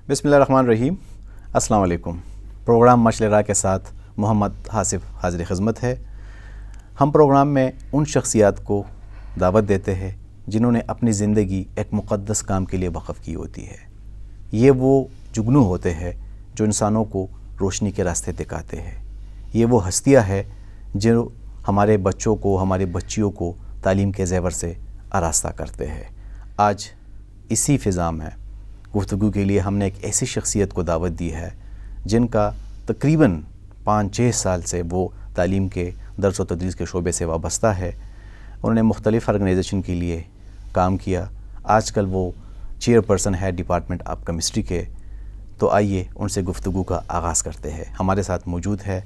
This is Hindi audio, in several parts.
बिस्मिल्लाहिर्रहमानिर्रहीम। अस्सलाम वालेकुम। प्रोग्राम मशले के साथ मोहम्मद हासिफ हाजिर खिदमत है। हम प्रोग्राम में उन शख्सियात को दावत देते हैं जिन्होंने अपनी ज़िंदगी एक मुक़द्दस काम के लिए वक़फ़ की होती है। ये वो जुगनू होते हैं जो इंसानों को रोशनी के रास्ते दिखाते हैं। ये वो हस्तियाँ हैं जो हमारे बच्चों को, हमारे बच्चियों को तालीम के ज़ेवर से आरास्ता करते हैं। आज इसी फ़िज़ा में गुफ्तगू के लिए हमने एक ऐसी शख्सियत को दावत दी है जिनका तकरीबन 5-6 साल से वो तालीम के दर्स व तदरीस के शोबे से वाबस्ता है। उन्होंने मुख्तलिफ़ ऑर्गेनाइजेशन के लिए काम किया। आजकल वो चेयरपर्सन है डिपार्टमेंट ऑफ केमिस्ट्री के। तो आइए उनसे गुफ्तगू का आगाज़ करते हैं। हमारे साथ मौजूद है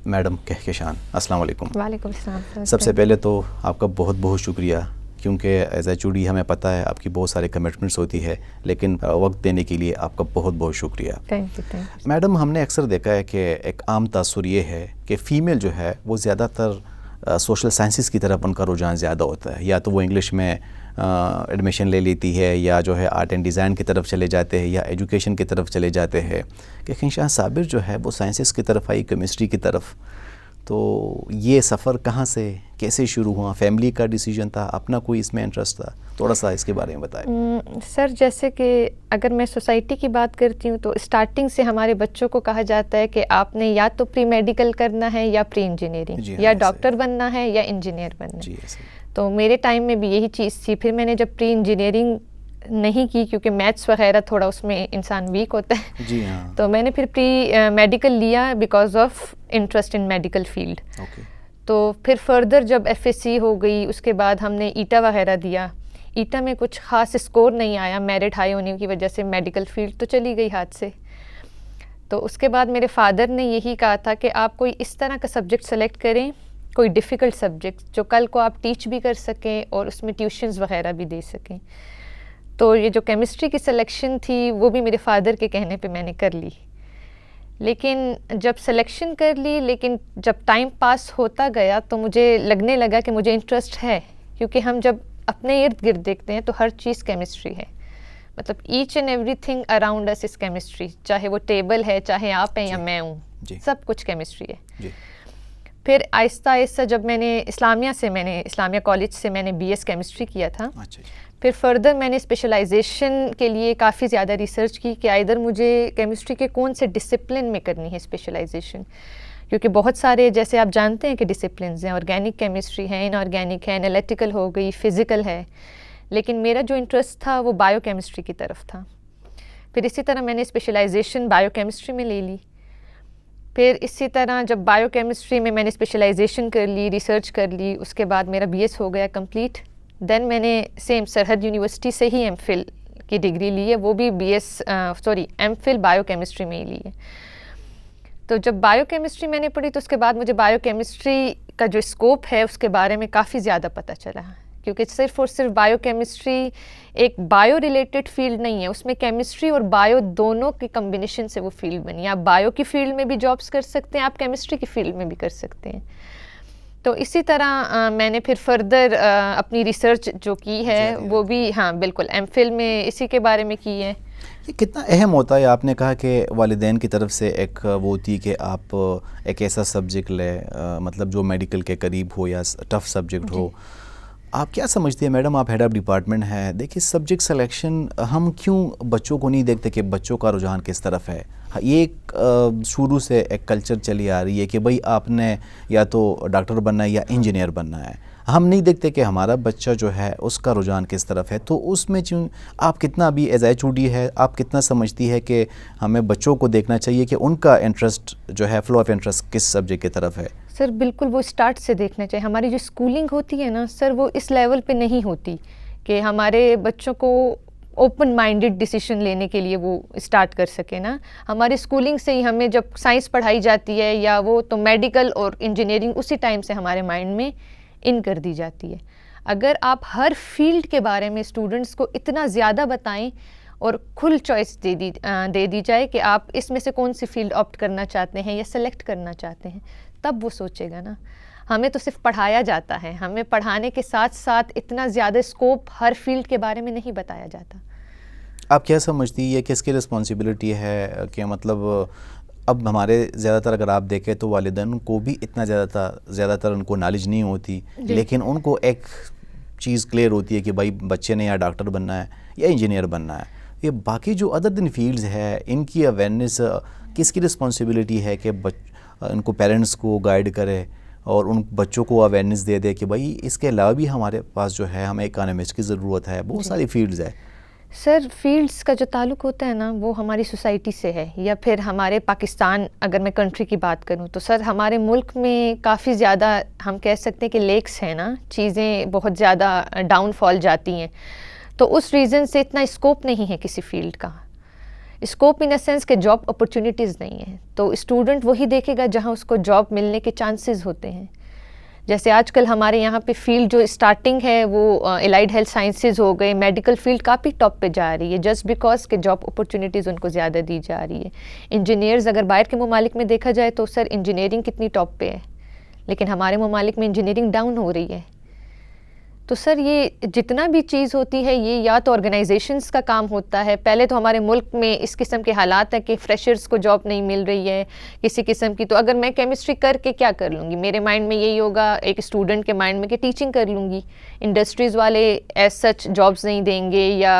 मैडम कहकशान। अस्सलाम वालेकुम। वालेकुम सलाम। सबसे पहले तो आपका बहुत बहुत शुक्रिया, क्योंकि एज HOD हमें पता है आपकी बहुत सारे कमिटमेंट्स होती है, लेकिन वक्त देने के लिए आपका बहुत बहुत शुक्रिया। Thank you. मैडम, हमने अक्सर देखा है कि एक आम तासुर ये है कि फ़ीमेल जो है वो ज़्यादातर सोशल साइंसेस की तरफ उनका रुझान ज़्यादा होता है। या तो वो इंग्लिश में एडमिशन ले लेती है, या जो है आर्ट एंड डिज़ाइन की तरफ चले जाते हैं, या एजुकेशन की तरफ चले जाते हैं। कहकशान साबिर जो है वो साइंसेस की तरफ आई, केमिस्ट्री की तरफ। तो ये सफ़र कहाँ से कैसे शुरू हुआ? फैमिली का डिसीजन था, अपना कोई इसमें इंटरेस्ट था? थोड़ा सा इसके बारे में बताएं। सर, जैसे कि अगर मैं सोसाइटी की बात करती हूँ तो स्टार्टिंग से हमारे बच्चों को कहा जाता है कि आपने या तो प्री मेडिकल करना है या प्री इंजीनियरिंग, या डॉक्टर बनना है या इंजीनियर बनना है। तो मेरे टाइम में भी यही चीज़ थी। फिर मैंने जब प्री इंजीनियरिंग नहीं की, क्योंकि मैथ्स वगैरह थोड़ा उसमें इंसान वीक होता है, जी हाँ, तो मैंने फिर प्री मेडिकल लिया because of interest in medical field. तो फिर फर्दर जब FSC हो गई, उसके बाद हमने ईटा वगैरह दिया। ईटा में कुछ ख़ास स्कोर नहीं आया, मेरिट हाई होने की वजह से मेडिकल फील्ड तो चली गई हाथ से। तो उसके बाद मेरे फादर ने यही कहा था कि आप कोई इस तरह का सब्जेक्ट सेलेक्ट करें, कोई डिफ़िकल्ट सब्जेक्ट जो कल को आप टीच भी कर सकें और उसमें ट्यूशन्स वगैरह भी दे सकें। तो ये जो केमिस्ट्री की सिलेक्शन थी वो भी मेरे फादर के कहने पे मैंने कर ली। लेकिन जब सिलेक्शन कर ली, लेकिन जब टाइम पास होता गया तो मुझे लगने लगा कि मुझे इंटरेस्ट है, क्योंकि हम जब अपने इर्द गिर्द देखते हैं तो हर चीज़ केमिस्ट्री है। मतलब each and everything around us is chemistry. चाहे वो टेबल है, चाहे आप हैं या मैं हूँ, सब कुछ केमिस्ट्री है। फिर आहिस्ता आहिस्ता जब मैंने इस्लामिया कॉलेज से मैंने BS केमिस्ट्री किया था। फिर फर्दर मैंने स्पेशलाइजेशन के लिए काफ़ी ज़्यादा रिसर्च की कि इधर मुझे केमिस्ट्री के कौन से डिसिप्लिन में करनी है स्पेशलाइजेशन, क्योंकि बहुत सारे, जैसे आप जानते हैं कि डिसिप्लिन्स हैं, ऑर्गेनिक केमिस्ट्री है, इनऑर्गेनिक है, एनालिटिकल हो गई, फिज़िकल है। लेकिन मेरा जो इंटरेस्ट था वो बायोकेमिस्ट्री की तरफ था। फिर इसी तरह मैंने स्पेशलाइजेशन बायोकेमिस्ट्री में ले ली। फिर इसी तरह जब बायोकेमिस्ट्री में मैंने स्पेशलाइजेशन कर ली, रिसर्च कर ली, उसके बाद मेरा BS हो गया कंप्लीट। देन मैंने सेम सरहद यूनिवर्सिटी से ही MPhil की डिग्री ली है, वो भी MPhil बायोकेमिस्ट्री में ही ली है। तो जब बायोकेमिस्ट्री मैंने पढ़ी तो उसके बाद मुझे बायोकेमिस्ट्री का जो स्कोप है उसके बारे में काफ़ी ज़्यादा पता चला, क्योंकि सिर्फ और सिर्फ बायोकेमिस्ट्री एक बायो रिलेटेड फील्ड नहीं है, उसमें केमिस्ट्री और बायो दोनों के कम्बिनेशन से वो फील्ड बनी है। आप बायो की फील्ड में भी जॉब्स कर सकते हैं, आप केमिस्ट्री की फील्ड में भी कर सकते हैं। तो इसी तरह मैंने फिर फर्दर अपनी रिसर्च जो की है वो भी, हाँ बिल्कुल, MPhil में इसी के बारे में की है। ये कितना अहम होता है? आपने कहा कि वालिदैन की तरफ से एक वो होती है कि आप एक ऐसा सब्जेक्ट लें, मतलब जो मेडिकल के करीब हो या टफ़ सब्जेक्ट हो। आप क्या समझती हैं मैडम, आप हेड ऑफ़ डिपार्टमेंट हैं, देखिए सब्जेक्ट सिलेक्शन हम क्यों बच्चों को नहीं देखते कि बच्चों का रुझान किस तरफ है? ये एक शुरू से एक कल्चर चली आ रही है कि भाई आपने या तो डॉक्टर बनना है या इंजीनियर बनना है। हम नहीं देखते कि हमारा बच्चा जो है उसका रुझान किस तरफ है। तो उसमें आप कितना भी एज HOD है, आप कितना समझती है कि हमें बच्चों को देखना चाहिए कि उनका इंटरेस्ट जो है, फ्लो ऑफ इंटरेस्ट किस सब्जेक्ट की तरफ है? सर बिल्कुल, वो स्टार्ट से देखना चाहिए। हमारी जो स्कूलिंग होती है ना सर, वो इस लेवल पे नहीं होती कि हमारे बच्चों को ओपन माइंडेड डिसीजन लेने के लिए वो स्टार्ट कर सके ना। हमारी स्कूलिंग से ही हमें जब साइंस पढ़ाई जाती है या वो, तो मेडिकल और इंजीनियरिंग उसी टाइम से हमारे माइंड में इन कर दी जाती है। अगर आप हर फील्ड के बारे में स्टूडेंट्स को इतना ज़्यादा बताएं और खुल चॉइस दे दी जाए कि आप इसमें से कौन सी फील्ड ऑप्ट करना चाहते हैं या सेलेक्ट करना चाहते हैं, तब वो सोचेगा ना। हमें तो सिर्फ पढ़ाया जाता है, हमें पढ़ाने के साथ साथ इतना ज़्यादा स्कोप हर फील्ड के बारे में नहीं बताया जाता। आप क्या समझती है ये किसकी रिस्पॉन्सिबिलिटी है कि मतलब अब हमारे ज़्यादातर अगर आप देखें तो वालिदैन को भी इतना ज़्यादातर उनको नॉलेज नहीं होती, लेकिन उनको एक चीज़ क्लियर होती है कि भाई बच्चे ने या डॉक्टर बनना है या इंजीनियर बनना है। ये बाकी जो अदर दिन फील्ड्स है इनकी अवेयरनेस किसकी रिस्पॉन्सिबिलिटी है कि इनको पेरेंट्स को गाइड करे और उन बच्चों को अवेयरनेस दे दे कि भाई इसके अलावा भी हमारे पास जो है हमें इकोनॉमिक्स की ज़रूरत है, बहुत सारी फील्ड्स है। सर फील्ड्स का जो ताल्लुक होता है ना वो हमारी सोसाइटी से है, या फिर हमारे पाकिस्तान अगर मैं कंट्री की बात करूं तो सर हमारे मुल्क में काफ़ी ज़्यादा हम कह सकते हैं कि लेक्स हैं ना, चीज़ें बहुत ज़्यादा डाउनफॉल जाती हैं, तो उस रीज़न से इतना स्कोप नहीं है किसी फील्ड का। स्कोप इन अ सेंस के जॉब अपॉर्चुनिटीज़ नहीं है, तो स्टूडेंट वही देखेगा जहां उसको जॉब मिलने के चांसेस होते हैं। जैसे आजकल हमारे यहाँ पे फील्ड जो स्टार्टिंग है वो एलाइड हेल्थ साइंसेज हो गए, मेडिकल फील्ड काफ़ी टॉप पे जा रही है जस्ट बिकॉज के जॉब अपॉर्चुनिटीज़ उनको ज़्यादा दी जा रही है। इंजीनियर्स अगर बाहर के ममालिक में देखा जाए तो सर इंजीनियरिंग कितनी टॉप पे है, लेकिन हमारे ममालिक में इंजीनियरिंग डाउन हो रही है। तो सर ये जितना भी चीज़ होती है ये या तो ऑर्गेनाइजेशंस का काम होता है। पहले तो हमारे मुल्क में इस किस्म के हालात हैं कि फ्रेशर्स को जॉब नहीं मिल रही है किसी किस्म की, तो अगर मैं केमिस्ट्री करके क्या कर लूँगी, मेरे माइंड में यही होगा एक स्टूडेंट के माइंड में कि टीचिंग कर लूँगी। इंडस्ट्रीज़ वाले एज सच जॉब्स नहीं देंगे या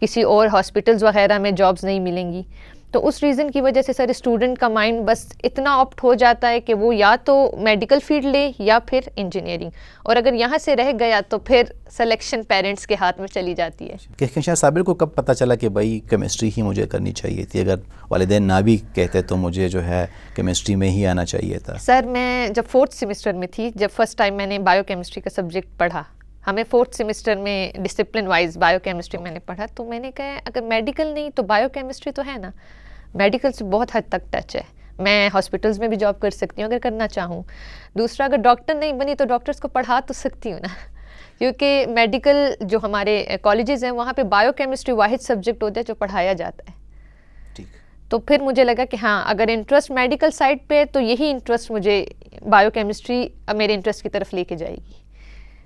किसी और हॉस्पिटल्स वगैरह में जॉब्स नहीं मिलेंगी, तो उस रीज़न की वजह से सर स्टूडेंट का माइंड बस इतना ऑप्ट हो जाता है कि वो या तो मेडिकल फील्ड ले या फिर इंजीनियरिंग, और अगर यहाँ से रह गया तो फिर सिलेक्शन पेरेंट्स के हाथ में चली जाती है। कहकशां साबिर को कब पता चला कि भाई केमिस्ट्री ही मुझे करनी चाहिए थी? अगर वालिदैन ना भी कहते तो मुझे जो है केमिस्ट्री में ही आना चाहिए था। सर मैं जब 4th सेमेस्टर में थी, जब फर्स्ट टाइम मैंने बायोकेमिस्ट्री का सब्जेक्ट पढ़ा, हमें 4th सेमेस्टर में डिसिप्लिन वाइज बायोकेमिस्ट्री मैंने पढ़ा, तो मैंने कहा अगर मेडिकल नहीं तो बायोकेमिस्ट्री तो है ना, मेडिकल से बहुत हद तक टच है, मैं हॉस्पिटल्स में भी जॉब कर सकती हूँ अगर करना चाहूँ। दूसरा अगर डॉक्टर नहीं बनी तो डॉक्टर्स को पढ़ा तो सकती हूँ ना, क्योंकि मेडिकल जो हमारे कॉलेजेस हैं वहाँ पे बायोकेमिस्ट्री वाहिद सब्जेक्ट होता है जो पढ़ाया जाता है। ठीक। तो फिर मुझे लगा कि हाँ अगर इंटरेस्ट मेडिकल साइड पे है तो यही इंटरेस्ट मुझे बायोकेमिस्ट्री मेरे इंटरेस्ट की तरफ लेके जाएगी।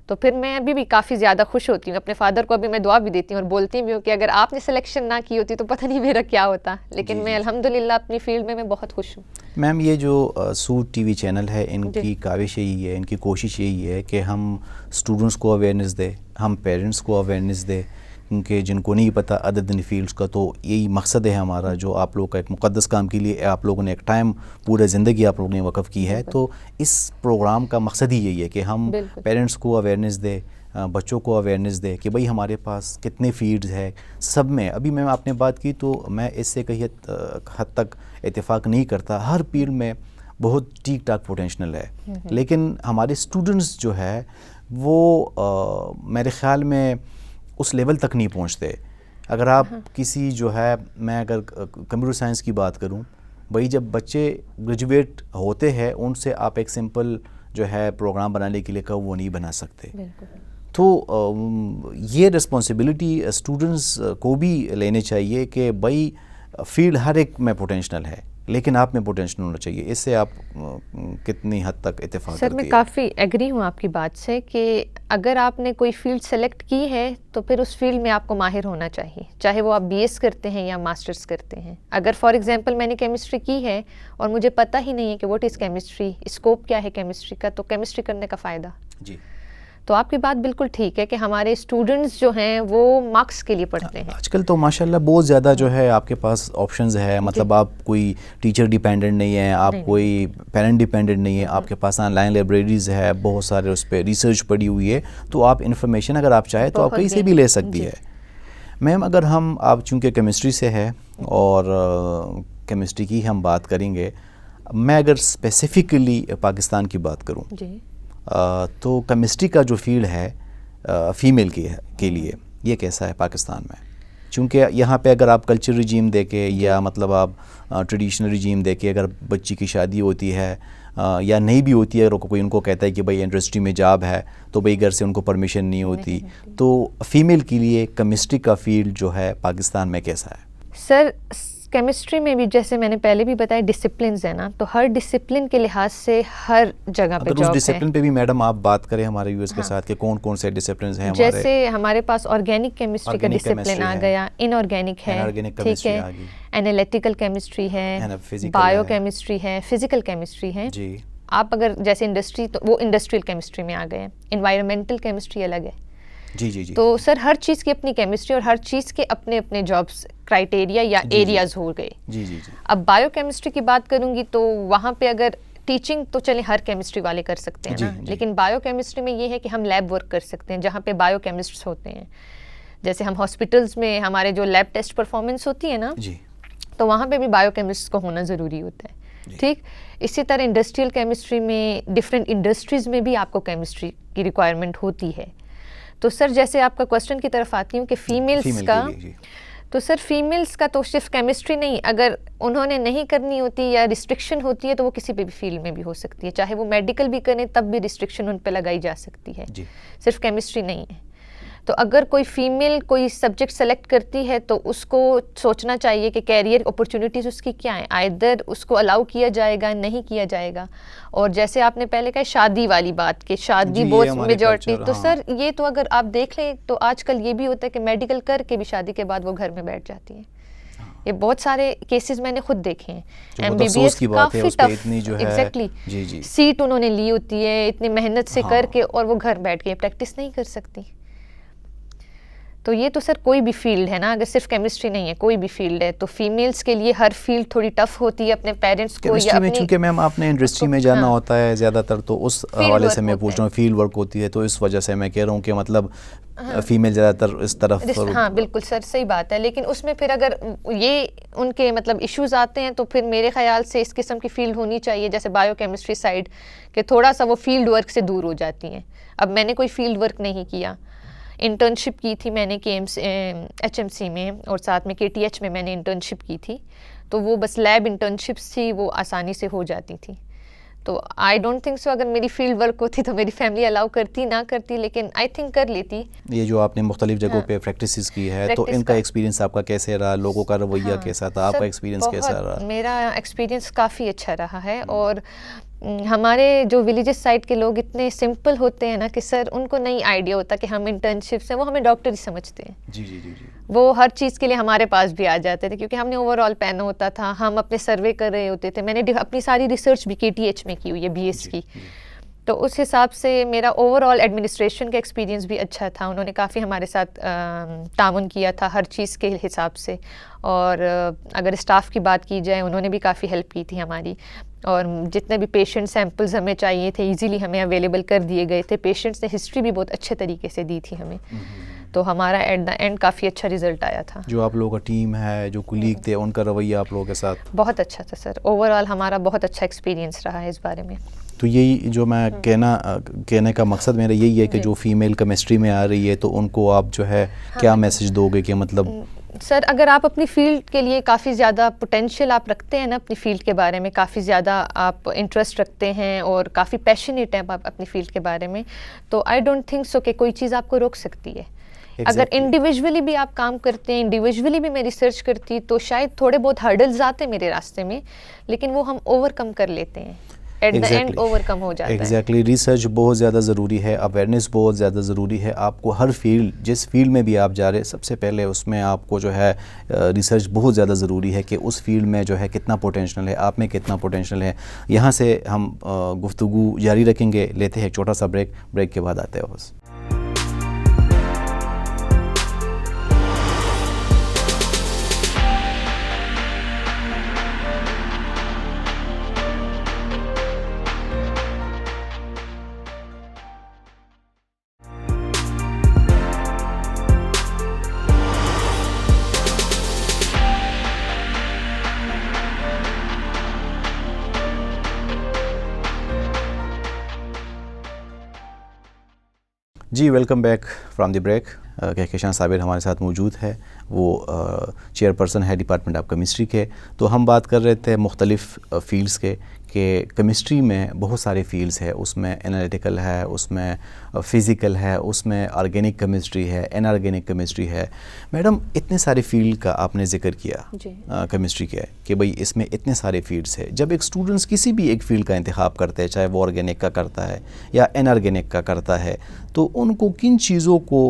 तो फिर मैं अभी भी काफ़ी ज़्यादा खुश होती हूँ, अपने फादर को अभी मैं दुआ भी देती हूँ और बोलती भी हूँ कि अगर आपने सिलेक्शन ना की होती तो पता नहीं मेरा क्या होता, लेकिन मैं अल्हम्दुलिल्लाह अपनी फील्ड में मैं बहुत खुश हूँ। मैम ये जो सूट टीवी चैनल है इनकी काविश यही है, इनकी कोशिश यही है कि हम स्टूडेंट्स को अवेयरनेस दें, हम पेरेंट्स को अवेयरनेस दें, क्योंकि जिनको नहीं पता अदर दिन फील्ड्स का, तो यही मकसद है हमारा, जो आप लोग का एक मुक़द्दस काम के लिए आप लोगों ने एक टाइम पूरे ज़िंदगी आप लोगों ने वक़्फ़ की है। तो इस प्रोग्राम का मकसद ही यही है कि हम पेरेंट्स को अवेयरनेस दें, बच्चों को अवेयरनेस दें कि भाई हमारे पास कितने फील्ड्स है सब में। अभी मैं आपने बात की तो मैं इससे कहीं हद तक इत्तेफाक नहीं करता, हर फील्ड में बहुत ठीक ठाक पोटेंशनल है, लेकिन हमारे स्टूडेंट्स जो है वो मेरे ख़्याल में उस लेवल तक नहीं पहुंचते। अगर आप किसी जो है, मैं अगर कंप्यूटर साइंस की बात करूं, भाई जब बच्चे ग्रेजुएट होते हैं उनसे आप एक सिंपल जो है प्रोग्राम बनाने के लिए कहो वो नहीं बना सकते। तो ये रिस्पॉन्सिबिलिटी स्टूडेंट्स को भी लेने चाहिए कि भाई फील्ड हर एक में पोटेंशनल है, लेकिन आप में पोटेंशियल होना चाहिए। इससे आप कितनी हद तक इत्तेफाक करती है? सर मैं काफ़ी एग्री हूँ आपकी बात से कि अगर आपने कोई फील्ड सेलेक्ट की है तो फिर उस फील्ड में आपको माहिर होना चाहिए, चाहे वो आप बीएस करते हैं या मास्टर्स करते हैं। अगर फॉर एग्जांपल मैंने केमिस्ट्री की है और मुझे पता ही नहीं है कि व्हाट इज़ केमिस्ट्री, स्कोप क्या है केमिस्ट्री का, तो केमिस्ट्री करने का फ़ायदा जी। तो आपकी बात बिल्कुल ठीक है कि हमारे स्टूडेंट्स जो हैं वो मार्क्स के लिए पढ़ते हैं। आजकल तो माशाल्लाह बहुत ज़्यादा जो है आपके पास ऑप्शंस है, मतलब आप कोई टीचर डिपेंडेंट नहीं है, आप कोई पेरेंट डिपेंडेंट नहीं है, आपके पास ऑनलाइन लाइब्रेरीज़ है, बहुत सारे उस पर रिसर्च पड़ी हुई है, तो आप इन्फॉर्मेशन अगर आप चाहें तो आप कहीं से भी ले सकती है। मैम अगर हम आप चूँकि केमिस्ट्री से है और केमिस्ट्री की हम बात करेंगे, मैं अगर स्पेसिफ़िकली पाकिस्तान की बात करूँ तो केमिस्ट्री का जो फील्ड है फ़ीमेल के लिए ये कैसा है पाकिस्तान में? चूँकि यहाँ पे अगर आप कल्चर रिजीम देके या मतलब आप ट्रेडिशनल रिजीम देके अगर बच्ची की शादी होती है या नहीं भी होती है, कोई उनको कहता है कि भाई इंडस्ट्री में जॉब है, तो भाई घर से उनको परमिशन नहीं होती, तो फ़ीमेल के लिए केमिस्ट्री का फील्ड जो है पाकिस्तान में कैसा है? सर केमिस्ट्री में भी जैसे मैंने पहले भी बताया डिसिप्लिन्स है ना, तो हर डिसिप्लिन के लिहाज से हर जगह पे अगर जॉब उस डिसिप्लिन है। पे भी मैडम आप बात करें हमारे यूएस के हाँ। साथ कि कौन कौन से डिसिप्लिन हैं जैसे हमारे पास ऑर्गेनिक केमिस्ट्री का Organic डिसिप्लिन chemistry आ है, गया, इनऑर्गेनिक है, inorganic ठीक chemistry है, आ गई, एनालिटिकल केमिस्ट्री है, physical बायो है। केमिस्ट्री है, फिजिकल केमिस्ट्री है। जी आप अगर जैसे इंडस्ट्री, तो वो इंडस्ट्रियल केमिस्ट्री में आ गए हैं। इन्वायरमेंटल केमिस्ट्री अलग है। जी जी जी तो सर हर चीज़ की अपनी केमिस्ट्री और हर चीज़ के अपने अपने जॉब्स क्राइटेरिया या जी, जी। एरियाज हो गए। जी जी जी अब बायोकेमिस्ट्री की बात करूंगी तो वहाँ पे अगर टीचिंग तो चले हर केमिस्ट्री वाले कर सकते हैं जी, ना, जी। लेकिन बायोकेमिस्ट्री में ये है कि हम लैब वर्क कर सकते हैं जहाँ पे बायोकेमिस्ट्स होते हैं। जैसे हम हॉस्पिटल्स में हमारे जो लैब टेस्ट परफॉर्मेंस होती है ना, जी तो वहाँ पे भी बायोकेमिस्ट को होना ज़रूरी होता है। ठीक इसी तरह इंडस्ट्रियल केमिस्ट्री में डिफरेंट इंडस्ट्रीज़ में भी आपको केमिस्ट्री की रिक्वायरमेंट होती है। तो सर जैसे आपका क्वेश्चन की तरफ आती हूँ कि फीमेल्स Female का, के लिए, जी। तो सर फीमेल्स का तो सिर्फ केमिस्ट्री नहीं, अगर उन्होंने नहीं करनी होती या रिस्ट्रिक्शन होती है तो वो किसी भी फील्ड में भी हो सकती है, चाहे वो मेडिकल भी करें तब भी रिस्ट्रिक्शन उन पर लगाई जा सकती है, जी सिर्फ केमिस्ट्री नहीं है। तो अगर कोई फीमेल कोई सब्जेक्ट सेलेक्ट करती है तो उसको सोचना चाहिए कि कैरियर अपॉर्चुनिटीज़ उसकी क्या है, आइदर उसको अलाउ किया जाएगा नहीं किया जाएगा। और जैसे आपने पहले कहा शादी वाली बात कि शादी जी, ये बहुत हमारे मेजॉरिटी, culture, तो हाँ। सर ये तो अगर आप देख लें तो आजकल ये भी होता है कि मेडिकल करके भी शादी के बाद वो घर में बैठ जाती हैं। ये बहुत सारे केसेस मैंने खुद देखे हैं। बहुत अफसोस की बात है, काफ़ी उस पे टफ, इतनी जो है एग्जैक्टली जी जी सीट उन्होंने ली होती है इतनी मेहनत से हाँ। करके, और वो घर बैठ के प्रैक्टिस नहीं कर सकती। तो ये तो सर कोई भी फील्ड है ना, अगर सिर्फ केमिस्ट्री नहीं है कोई भी फील्ड है, तो फीमेल्स के लिए हर फील्ड थोड़ी टफ होती है अपने पेरेंट्स को या केमिस्ट्री में, अपनी, चूंकि मैम आपने इंडस्ट्री में जाना हाँ। होता है ज़्यादातर, तो उस हवाले से work मैं होता पूछ है। रहा हूँ, फील्ड वर्क होती है, तो इस वजह से मैं कह रहा हूँ कि मतलब फीमेल ज़्यादातर इस तरफ हाँ बिल्कुल सर सही बात है। लेकिन उसमें फिर अगर ये उनके मतलब इश्यूज आते हैं तो फिर मेरे ख्याल से इस किस्म की फील्ड होनी चाहिए जैसे बायोकेमिस्ट्री साइड, कि थोड़ा सा वो फील्ड वर्क से दूर हो जाती हैं। अब मैंने कोई फील्ड वर्क नहीं किया, इंटर्नशिप की थी मैंने HMC में और साथ में KTH में मैंने इंटर्नशिप की थी, तो वो बस लैब इंटर्नशिप्स थी, वो आसानी से हो जाती थी। तो आई डोंट थिंक सो अगर मेरी फील्ड वर्क होती तो मेरी फैमिली अलाउ करती ना करती, लेकिन आई थिंक कर लेती। ये जो आपने मुख्तलिफ जगहों पे प्रैक्टिस की है, तो Practice इनका का। एक्सपीरियंस आपका कैसे रहा, लोगों का रवैया हाँ, कैसा था, आपका सर, एक्सपीरियंस कैसा बहुत रहा? मेरा एक्सपीरियंस काफ़ी अच्छा रहा है। और हमारे जो विलेजेस साइड के लोग इतने सिंपल होते हैं ना कि सर उनको नहीं आइडिया होता कि हम इंटर्नशिप्स हैं, वो हमें डॉक्टर ही समझते हैं। जी जी जी जी वो हर चीज़ के लिए हमारे पास भी आ जाते थे क्योंकि हमने ओवरऑल पहना होता था, हम अपने सर्वे कर रहे होते थे। मैंने अपनी सारी रिसर्च भी KTH में की हुई है BS की, तो उस हिसाब से मेरा ओवरऑल एडमिनिस्ट्रेशन का एक्सपीरियंस भी अच्छा था। उन्होंने काफ़ी हमारे साथ ताउन किया था हर चीज़ के हिसाब से। और अगर स्टाफ की बात की जाए, उन्होंने भी काफ़ी हेल्प की थी हमारी। और जितने भी पेशेंट सैंपल्स हमें चाहिए थे इजीली हमें अवेलेबल कर दिए गए थे। पेशेंट्स ने हिस्ट्री भी बहुत अच्छे तरीके से दी थी हमें, तो हमारा एट द एंड काफ़ी अच्छा रिजल्ट आया था। जो आप लोगों का टीम है, जो कुलीग थे, उनका रवैया आप लोगों के साथ बहुत अच्छा था सर, ओवरऑल हमारा बहुत अच्छा एक्सपीरियंस रहा है इस बारे में। तो यही जो मैं कहने का मकसद मेरा यही है कि जो फीमेल केमिस्ट्री में आ रही है, तो उनको आप जो है क्या मैसेज दोगे कि मतलब सर अगर आप अपनी फील्ड के लिए काफ़ी ज़्यादा पोटेंशियल आप रखते हैं ना, अपनी फील्ड के बारे में काफ़ी ज़्यादा आप इंटरेस्ट रखते हैं और काफ़ी पैशनेट हैं आप अपनी फील्ड के बारे में, तो आई डोंट थिंक सो कि कोई चीज़ आपको रोक सकती है। अगर इंडिविजुअली भी आप काम करते हैं, इंडिविजुअली भी मैं रिसर्च करती, तो शायद थोड़े बहुत हर्डल्स आते हैं मेरे रास्ते में, लेकिन वो हम ओवरकम कर लेते हैं, एट द एंड ओवरकम हो जाता है। एग्जैक्टली, रिसर्च बहुत ज़्यादा ज़रूरी है, अवेयरनेस बहुत ज़्यादा ज़रूरी है। आपको हर फील्ड, जिस फील्ड में भी आप जा रहे हैं, सबसे पहले उसमें आपको जो है रिसर्च बहुत ज़्यादा ज़रूरी है कि उस फील्ड में जो है कितना पोटेंशियल है, आप में कितना पोटेंशियल है। यहाँ से हम गुफ्तगू जारी रखेंगे, लेते हैं एक छोटा सा ब्रेक के बाद आते हैं वापस। जी, welcome back from the break. Kahkashan Sabir हमारे साथ मौजूद है, वो चेयरपर्सन है डिपार्टमेंट ऑफ केमिस्ट्री के। तो हम बात कर रहे थे मुख्तलिफ़ फील्ड्स के कि केमिस्ट्री में बहुत सारे फील्ड्स है, उसमें एनालिटिकल है, उसमें फ़िज़िकल है, उसमें ऑर्गेनिक केमिस्ट्री है, इनऑर्गेनिक केमिस्ट्री है। मैडम, इतने सारे फील्ड का आपने जिक्र किया केमिस्ट्री के, कि भाई इसमें इतने सारे फील्ड्स है। जब एक स्टूडेंट्स किसी भी एक फ़ील्ड का इंतखाब करते हैं, चाहे वो ऑर्गेनिक का करता है या इनऑर्गेनिक का करता है, तो उनको किन चीज़ों को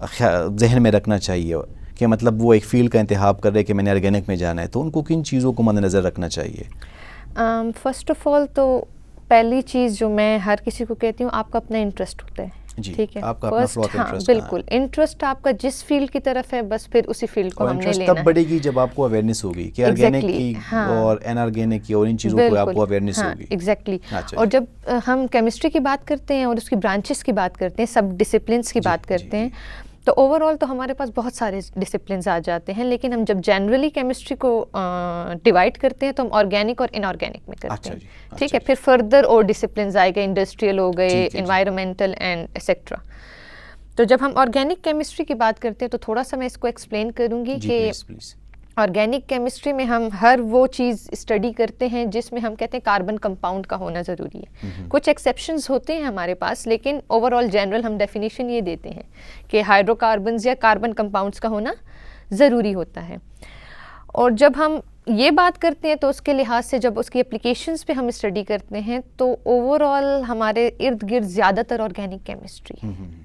जहन में रखना चाहिए कि मतलब वो एक फ़ील्ड का इंतखाब कर रहे हैं कि मैंने ऑर्गेनिक में जाना है, तो उनको किन चीज़ों को मद्देनज़र रखना चाहिए? फर्स्ट ऑफ ऑल तो पहली चीज़ जो मैं हर किसी को कहती हूँ, आपका अपना इंटरेस्ट होता है। ठीक है, आपका अपना फ्लॉट हाँ, इंटरेस्ट। बिल्कुल इंटरेस्ट आपका जिस फील्ड की तरफ है, बस फिर उसी फील्ड को हमने लेना तब बढ़ेगी जब आपको अवेयरनेस होगी कि ऑर्गेनिक की और इनऑर्गेनिक की और इन चीज़ों को आपको अवेयरनेस होगी। एग्जैक्टली। और जब हम केमिस्ट्री की बात करते हैं और उसकी ब्रांचेस की बात करते हैं, सब डिसिप्लिन्स की बात करते हैं, तो ओवरऑल तो हमारे पास बहुत सारे डिसिप्लिन्स आ जाते हैं, लेकिन हम जब जनरली केमिस्ट्री को डिवाइड करते हैं तो हम ऑर्गेनिक और इनऑर्गेनिक में करते हैं। ठीक है, फिर फर्दर और डिसिप्लिन्स आएगा, इंडस्ट्रियल हो गए, एनवायरमेंटल एंड एक्सेट्रा। तो जब हम ऑर्गेनिक केमिस्ट्री की बात करते हैं तो थोड़ा सा मैं इसको एक्सप्लेन करूँगी कि ऑर्गेनिक केमिस्ट्री में हम हर वो चीज़ स्टडी करते हैं जिसमें हम कहते हैं कार्बन कंपाउंड का होना ज़रूरी है। कुछ एक्सेप्शंस होते हैं हमारे पास, लेकिन ओवरऑल जनरल हम डेफिनेशन ये देते हैं कि हाइड्रोकार्बन्स या कार्बन कंपाउंड्स का होना ज़रूरी होता है। और जब हम ये बात करते हैं तो उसके लिहाज से जब उसकी एप्लीकेशंस पे हम स्टडी करते हैं तो ओवरऑल हमारे इर्द गिर्द ज़्यादातर ऑर्गेनिक केमिस्ट्री है।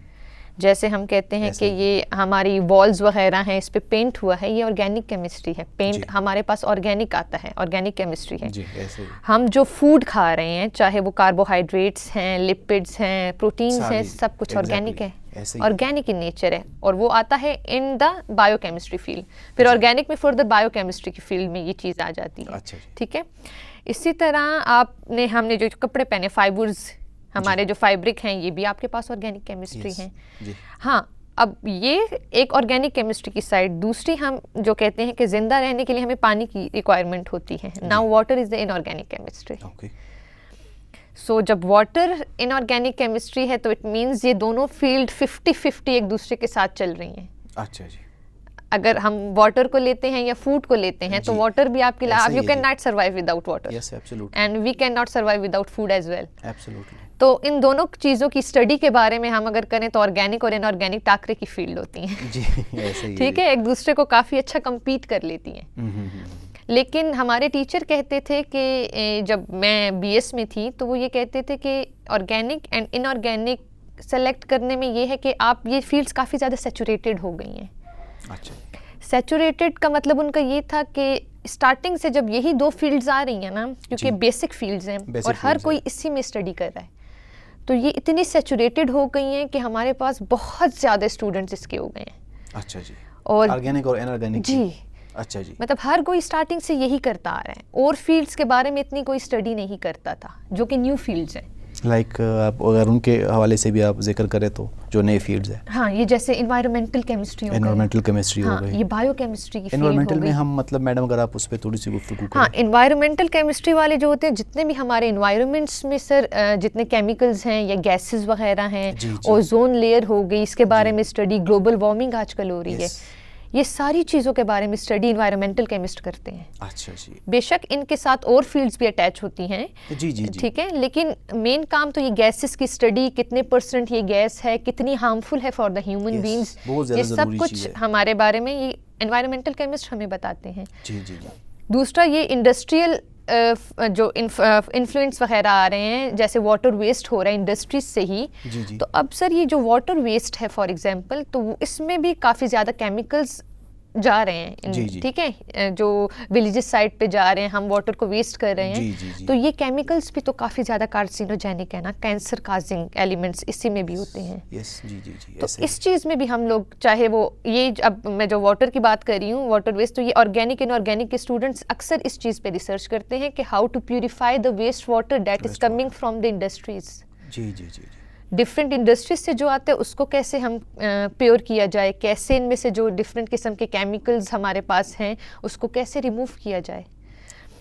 जैसे हम कहते हैं कि ये हमारी वॉल्स वगैरह हैं, इस पे पेंट हुआ है, ये ऑर्गेनिक केमिस्ट्री है। पेंट हमारे पास ऑर्गेनिक आता है, ऑर्गेनिक केमिस्ट्री है। हम जो फूड खा रहे हैं, चाहे वो कार्बोहाइड्रेट्स हैं, लिपिड्स हैं, प्रोटीन्स हैं, सब कुछ ऑर्गेनिक है, ऑर्गेनिक इन नेचर है, और वो आता है इन द बायोकेमिस्ट्री फील्ड। फिर ऑर्गेनिक में फर्दर बायोकेमिस्ट्री की फील्ड में ये चीज़ आ जाती है। ठीक है, इसी तरह हमने जो कपड़े पहने, फाइबर्स, हमारे जो फैब्रिक हैं, ये भी आपके पास ऑर्गेनिक केमिस्ट्री हैं। हाँ, अब ये एक ऑर्गेनिक केमिस्ट्री की साइड। दूसरी हम जो कहते हैं कि जिंदा रहने के लिए हमें पानी की रिक्वायरमेंट होती है। Now water is the inorganic chemistry. So जब वाटर इनऑर्गेनिक केमिस्ट्री है तो इट मीन्स ये दोनों फील्ड 50-50 एक दूसरे के साथ चल रही हैं। अच्छा जी। अगर हम वाटर को लेते हैं या फूड को लेते हैं तो वाटर भी आपके लिए, you can not survive without water, and we can not survive without food as well. तो इन दोनों चीज़ों की स्टडी के बारे में हम अगर करें तो ऑर्गेनिक और इनऑर्गेनिक टाकरे की फील्ड होती हैं जी, ऐसे ही ठीक है, एक दूसरे को काफ़ी अच्छा compete कर लेती हैं। लेकिन हमारे टीचर कहते थे कि जब मैं BS में थी तो वो ये कहते थे कि ऑर्गेनिक एंड इनऑर्गेनिक सेलेक्ट करने में ये है कि आप ये फील्ड्स काफ़ी ज़्यादा सैचुरेटेड हो गई हैं। अच्छा, सैचुरेटेड का मतलब उनका ये था कि स्टार्टिंग से जब यही दो फील्ड्स आ रही हैं ना, क्योंकि बेसिक फील्ड्स हैं और हर कोई इसी में स्टडी कर रहा है, तो ये इतनी सैचुरेटेड हो गई हैं कि हमारे पास बहुत ज़्यादा स्टूडेंट्स इसके हो गए हैं। अच्छा जी। और ऑर्गेनिक और इनऑर्गेनिक जी। अच्छा जी। मतलब हर कोई स्टार्टिंग से यही करता आ रहा है और फील्ड्स के बारे में इतनी कोई स्टडी नहीं करता था, जो कि न्यू फील्ड्स हैं। आप अगर उनके हवाले से भी आप जिक्र करें तो जो नए फील्ड्स हैं। हाँ, ये जैसे इन्वायरमेंटल केमिस्ट्री हो गई, एनवायरमेंटल केमिस्ट्री हो गई, ये बायोकेमिस्ट्री की फील्ड एनवायरमेंटल में हम मतलब मैडम अगर आप उस पर थोड़ी सी गुफ्तगू करें। हाँ, एनवायरमेंटल केमिस्ट्री वाले जो होते हैं, जितने भी हमारे एनवायरमेंट्स में सर जितने केमिकल्स हैं या गैसेस वगैरह हैं, ओजोन लेयर हो गई, इसके बारे में स्टडी, ग्लोबल वार्मिंग आजकल हो रही है, ये सारी चीज़ों के बारे में स्टडी एनवायरमेंटल केमिस्ट करते हैं। अच्छा जी। बेशक इनके साथ और फील्ड्स भी अटैच होती हैं, जी जी, ठीक है, लेकिन मेन काम तो ये गैसेस की स्टडी, कितने % ये गैस है, कितनी हार्मफुल है फॉर द ह्यूमन बीइंग्स, ये सब कुछ हमारे बारे में ये एनवायरमेंटल केमिस्ट हमें बताते हैं। जी जी। दूसरा, ये इंडस्ट्रियल जो इन्फ्लुएंस वगैरह आ रहे हैं, जैसे वाटर वेस्ट हो रहा है इंडस्ट्रीज से ही, तो अब सर ये जो वाटर वेस्ट है फॉर एग्जांपल, तो इसमें भी काफ़ी ज़्यादा केमिकल्स जा रहे हैं, ठीक है, जो विलेजेस साइड पे जा रहे हैं, हम वाटर को वेस्ट कर रहे हैं, तो ये केमिकल्स भी तो काफ़ी ज़्यादा कार्सिनोजेनिक है ना, कैंसर काजिंग एलिमेंट्स इसी में भी होते हैं। तो इस चीज़ में भी हम लोग, चाहे वो ये, अब मैं जो वाटर की बात कर रही हूँ, वाटर वेस्ट, तो ये ऑर्गेनिक इनऑर्गेनिक के स्टूडेंट्स अक्सर इस चीज़ पे रिसर्च करते हैं कि how to purify the waste water that is coming from the industries. जी जी जी। डिफरेंट इंडस्ट्रीज से जो आते हैं उसको कैसे हम प्योर किया जाए, कैसे इनमें से जो डिफरेंट किस्म के केमिकल्स हमारे पास हैं उसको कैसे रिमूव किया जाए।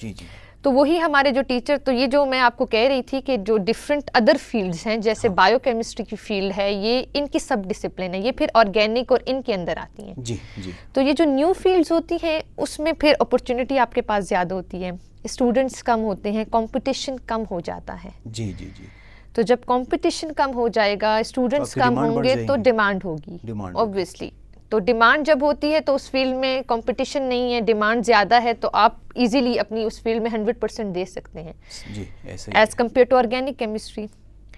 जी जी। तो वही हमारे जो टीचर, तो ये जो मैं आपको कह रही थी कि जो डिफरेंट अदर फील्ड्स हैं, जैसे बायोकेमिस्ट्री की फील्ड है, ये इनकी सब डिसिप्लिन है, ये फिर ऑर्गेनिक और इनके अंदर आती हैं। जी जी। तो ये जो न्यू फील्ड्स होती हैं उसमें फिर अपॉर्चुनिटी आपके पास ज़्यादा होती है, स्टूडेंट्स कम होते हैं, कंपटीशन कम हो जाता है। जी जी जी। तो जब कंपटीशन कम हो जाएगा, स्टूडेंट्स आपकी कम डिमांड बढ़ होंगे, तो जाएगी। डिमांड होगी डिमांड ऑब्वियसली। तो डिमांड जब होती है तो उस फील्ड में कंपटीशन नहीं है, डिमांड ज़्यादा है, तो आप इजीली अपनी उस फील्ड में 100% दे सकते हैं जी, ऐसे ही as compared to organic chemistry.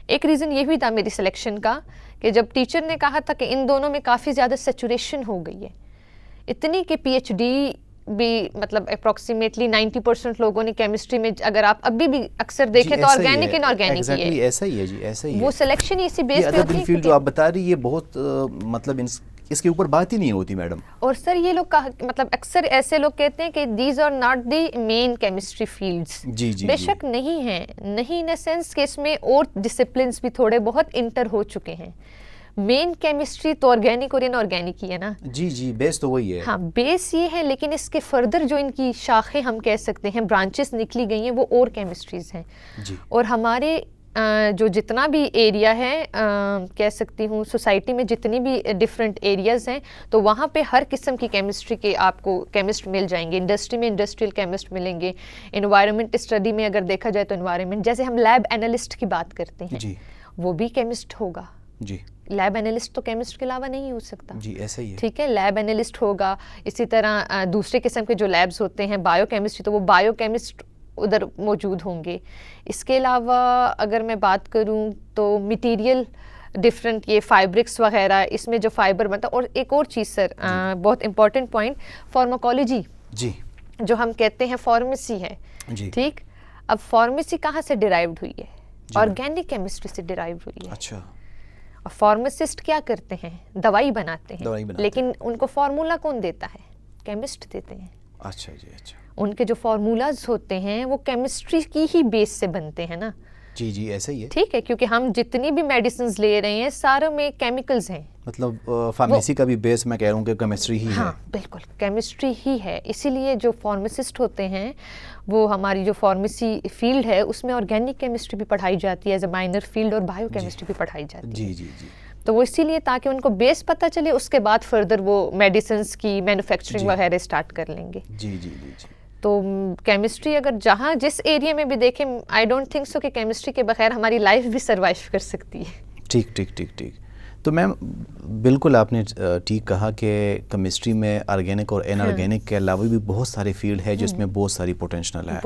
एक रीज़न ये भी था मेरी सिलेक्शन का कि जब टीचर ने कहा था कि इन दोनों में काफ़ी ज़्यादा सेचुरेशन हो गई है, इतनी कि पीएचडी भी मतलब अप्रॉक्सीमेटली 90% लोगों ने केमिस्ट्री में, अगर आप अभी भी अक्सर देखें तो ऐसा ही ऑर्गेनिक है, इनऑर्गेनिक ही है। ऐसा ही है जी, ऐसा ही वो है। सिलेक्शन ही इसी बेस ये पे अदर होती है फील्ड जो आप बता रही है, ये बहुत मतलब इसके ऊपर बात ही नहीं होती मैडम। और सर ये लोग मतलब अक्सर ऐसे लोग कहते हैं कि these are not the main chemistry fields. जी जी। बेशक नहीं है, नहीं इन सेंस कि इसमें और डिसिप्लिन्स भी थोड़े बहुत इंटर हो चुके हैं। मेन केमिस्ट्री तो ऑर्गेनिक और इनऑर्गेनिक ही है ना। जी जी, बेस तो वही है। हाँ, बेस ये है, लेकिन इसके फर्दर जो इनकी शाखें हम कह सकते हैं, ब्रांचेस निकली गई हैं, वो और केमिस्ट्रीज हैं जी। और हमारे जो जितना भी एरिया है, कह सकती हूँ सोसाइटी में जितनी भी डिफरेंट एरियाज़ हैं, तो वहाँ पे हर किस्म की केमिस्ट्री के आपको केमिस्ट मिल जाएंगे। इंडस्ट्री में इंडस्ट्रियल केमिस्ट मिलेंगे, इन्वायरमेंट स्टडी में अगर देखा जाए तो इन्वायरमेंट, जैसे हम लैब एनालिस्ट की बात करते हैं जी। वो भी केमिस्ट होगा। जी। लैब एनालिस्ट तो केमिस्ट के अलावा नहीं हो सकता। जी, ऐसा ही है। ठीक है, लैब एनालिस्ट होगा। इसी तरह दूसरे किस्म के जो लैब्स होते हैं, बायोकेमिस्ट्री, तो वो बायोकेमिस्ट उधर मौजूद होंगे। इसके अलावा अगर मैं बात करूं तो मटेरियल डिफरेंट, ये फाइब्रिक्स वगैरह, इसमें जो फाइबर बनता है। और एक और चीज़ सर, बहुत इंपॉर्टेंट पॉइंट, फार्माकोलॉजी जी, जो हम कहते हैं फार्मेसी है जी। ठीक। अब फार्मेसी कहाँ से डिराइव्ड हुई है? ऑर्गेनिक केमिस्ट्री से डिराइव्ड हुई है। अच्छा। और फार्मासिस्ट क्या करते हैं? दवाई बनाते हैं, दवाई बनाते लेकिन उनको फार्मूला कौन देता है? केमिस्ट देते हैं। अच्छा जी, अच्छा। उनके जो फार्मूलाज होते हैं वो केमिस्ट्री की ही बेस से बनते हैं ना। जी जी, ऐसा ही है। ठीक है, क्योंकि हम जितनी भी मेडिसिन ले रहे हैं सारे में केमिकल्स हैं। मतलब फार्मेसी का भी बेस मैं कह रहा हूँ कि केमिस्ट्री ही हाँ, है। बिल्कुल केमिस्ट्री ही है। इसीलिए जो फार्मासिस्ट होते हैं, वो हमारी जो फार्मेसी फील्ड है उसमें ऑर्गेनिक केमिस्ट्री भी पढ़ाई जाती है एज अ माइनर फील्ड, और बायो केमिस्ट्री भी पढ़ाई जाती है। जी जी जी। तो वो इसीलिए ताकि उनको बेस पता चले, उसके बाद फर्दर वो मेडिसिन की मैन्युफैक्चरिंग वगैरह स्टार्ट कर लेंगे। जी जी जी जी। तो केमिस्ट्री अगर जहाँ जिस एरिया में भी देखें, आई डोंट थिंक सो कि केमिस्ट्री के बगैर हमारी लाइफ भी सर्वाइव कर सकती है। ठीक ठीक ठीक ठीक। तो मैम बिल्कुल आपने ठीक कहा कि केमिस्ट्री में ऑर्गेनिक और इनऑर्गेनिक के अलावा भी बहुत सारे फील्ड है जिसमें बहुत सारी पोटेंशियल है।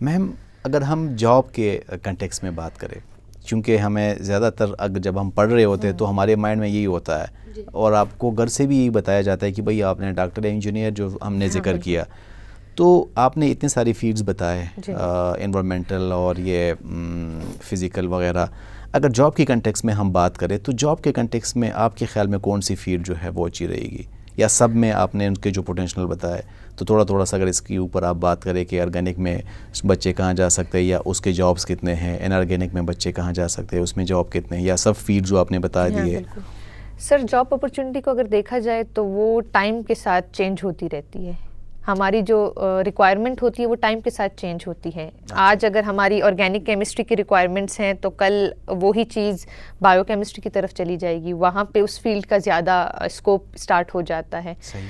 मैम अगर हम जॉब के कंटेक्स्ट में बात करें, क्योंकि हमें ज़्यादातर अगर जब हम पढ़ रहे होते हैं तो हमारे माइंड में यही होता है, और आपको घर से भी यही बताया जाता है कि भाई आपने डॉक्टर इंजीनियर जो हमने जिक्र किया, तो आपने इतनी सारी फील्ड्स बताए, एनवायरमेंटल और ये फिज़िकल वगैरह। अगर जॉब के कंटेक्स्ट में हम बात करें तो जॉब के कंटेक्स्ट में आपके ख्याल में कौन सी फील्ड जो है वो अच्छी रहेगी, या सब में आपने उनके जो पोटेंशियल बताए, तो थोड़ा सा अगर इसके ऊपर आप बात करें कि ऑर्गेनिक में बच्चे कहाँ जा सकते हैं या उसके जॉब्स कितने हैं, इनऑर्गेनिक में बच्चे कहाँ जा सकते हैं उसमें जॉब कितने हैं, या सब फील्ड जो आपने बता दी है। सर जॉब अपॉर्चुनिटी को अगर देखा जाए तो वो टाइम के साथ चेंज होती रहती है। हमारी जो रिक्वायरमेंट होती है वो टाइम के साथ चेंज होती है। आज अगर हमारी ऑर्गेनिक केमिस्ट्री की रिक्वायरमेंट्स हैं तो कल वही चीज़ बायोकेमिस्ट्री की तरफ चली जाएगी, वहाँ पे उस फील्ड का ज़्यादा स्कोप स्टार्ट हो जाता है। सही।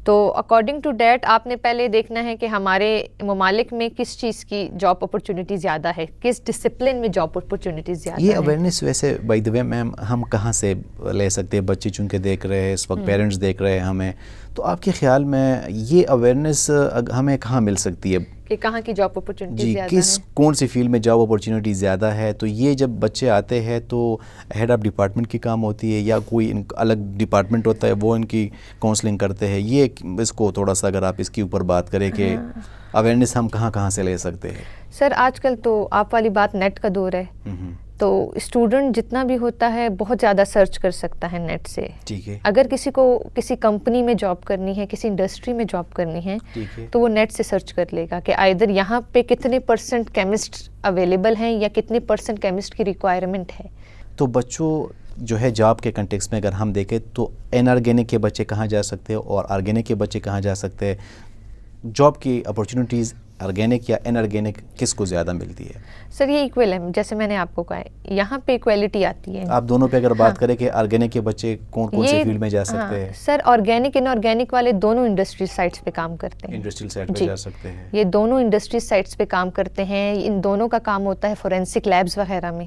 तो अकॉर्डिंग टू डैट आपने पहले देखना है कि हमारे ममालिक में किस चीज़ की जॉब अपॉर्चुनिटी ज़्यादा है, किस डिसिप्लिन में जॉब अपॉर्चुनिटी ज़्यादा है। ये अवेयरनेस वैसे बाय द वे मैम हम कहाँ से ले सकते हैं? बच्चे चूँकि देख रहे हैं इस वक्त, पेरेंट्स देख रहे हैं हमें, तो आपके ख्याल में ये अवेयरनेस हमें कहाँ मिल सकती है कि कहाँ की जॉब अपॉर्चुनिटी जी, ज़्यादा किस है? कौन सी फील्ड में जॉब अपॉर्चुनिटी ज़्यादा है? तो ये जब बच्चे आते हैं तो हेड ऑफ़ डिपार्टमेंट की काम होती है या कोई अलग डिपार्टमेंट होता है वो इनकी काउंसलिंग करते हैं? ये इसको थोड़ा सा अगर आप इसके ऊपर बात करें कि अवेयरनेस हम कहाँ से ले सकते हैं? सर आजकल तो आप वाली बात नेट का दौर है, तो स्टूडेंट जितना भी होता है बहुत ज़्यादा सर्च कर सकता है नेट से। ठीक है। अगर किसी को किसी कंपनी में जॉब करनी है, किसी इंडस्ट्री में जॉब करनी है, तो वो नेट से सर्च कर लेगा कि आइदर यहाँ पे कितने % केमिस्ट अवेलेबल हैं या कितने % केमिस्ट की रिक्वायरमेंट है। तो बच्चों जो है जॉब के कंटेक्स्ट में अगर हम देखें तो इनऑर्गेनिक के बच्चे कहाँ जा सकते हैं और ऑर्गेनिक के बच्चे कहाँ जा सकते हैं? जॉब की अपॉर्चुनिटीज़ ऑर्गेनिक या इनऑर्गेनिक किसको ज़्यादा मिलती है? सर ये इक्वल है, जैसे मैंने आपको कहा है यहाँ पे इक्वलिटी आती है। आप दोनों पे अगर बात करें कि ऑर्गेनिक के बच्चे कौन कौन से फील्ड में जा सकते हैं? सर ऑर्गेनिक इनऑर्गेनिक वाले दोनों इंडस्ट्रियल साइट्स पे काम करते हैं। इंडस्ट्रियल साइट पे जा सकते हैं। ये दोनों इंडस्ट्री साइट्स पे काम करते हैं। इन दोनों का काम होता है फोरेंसिक लैब्स वगैरह में,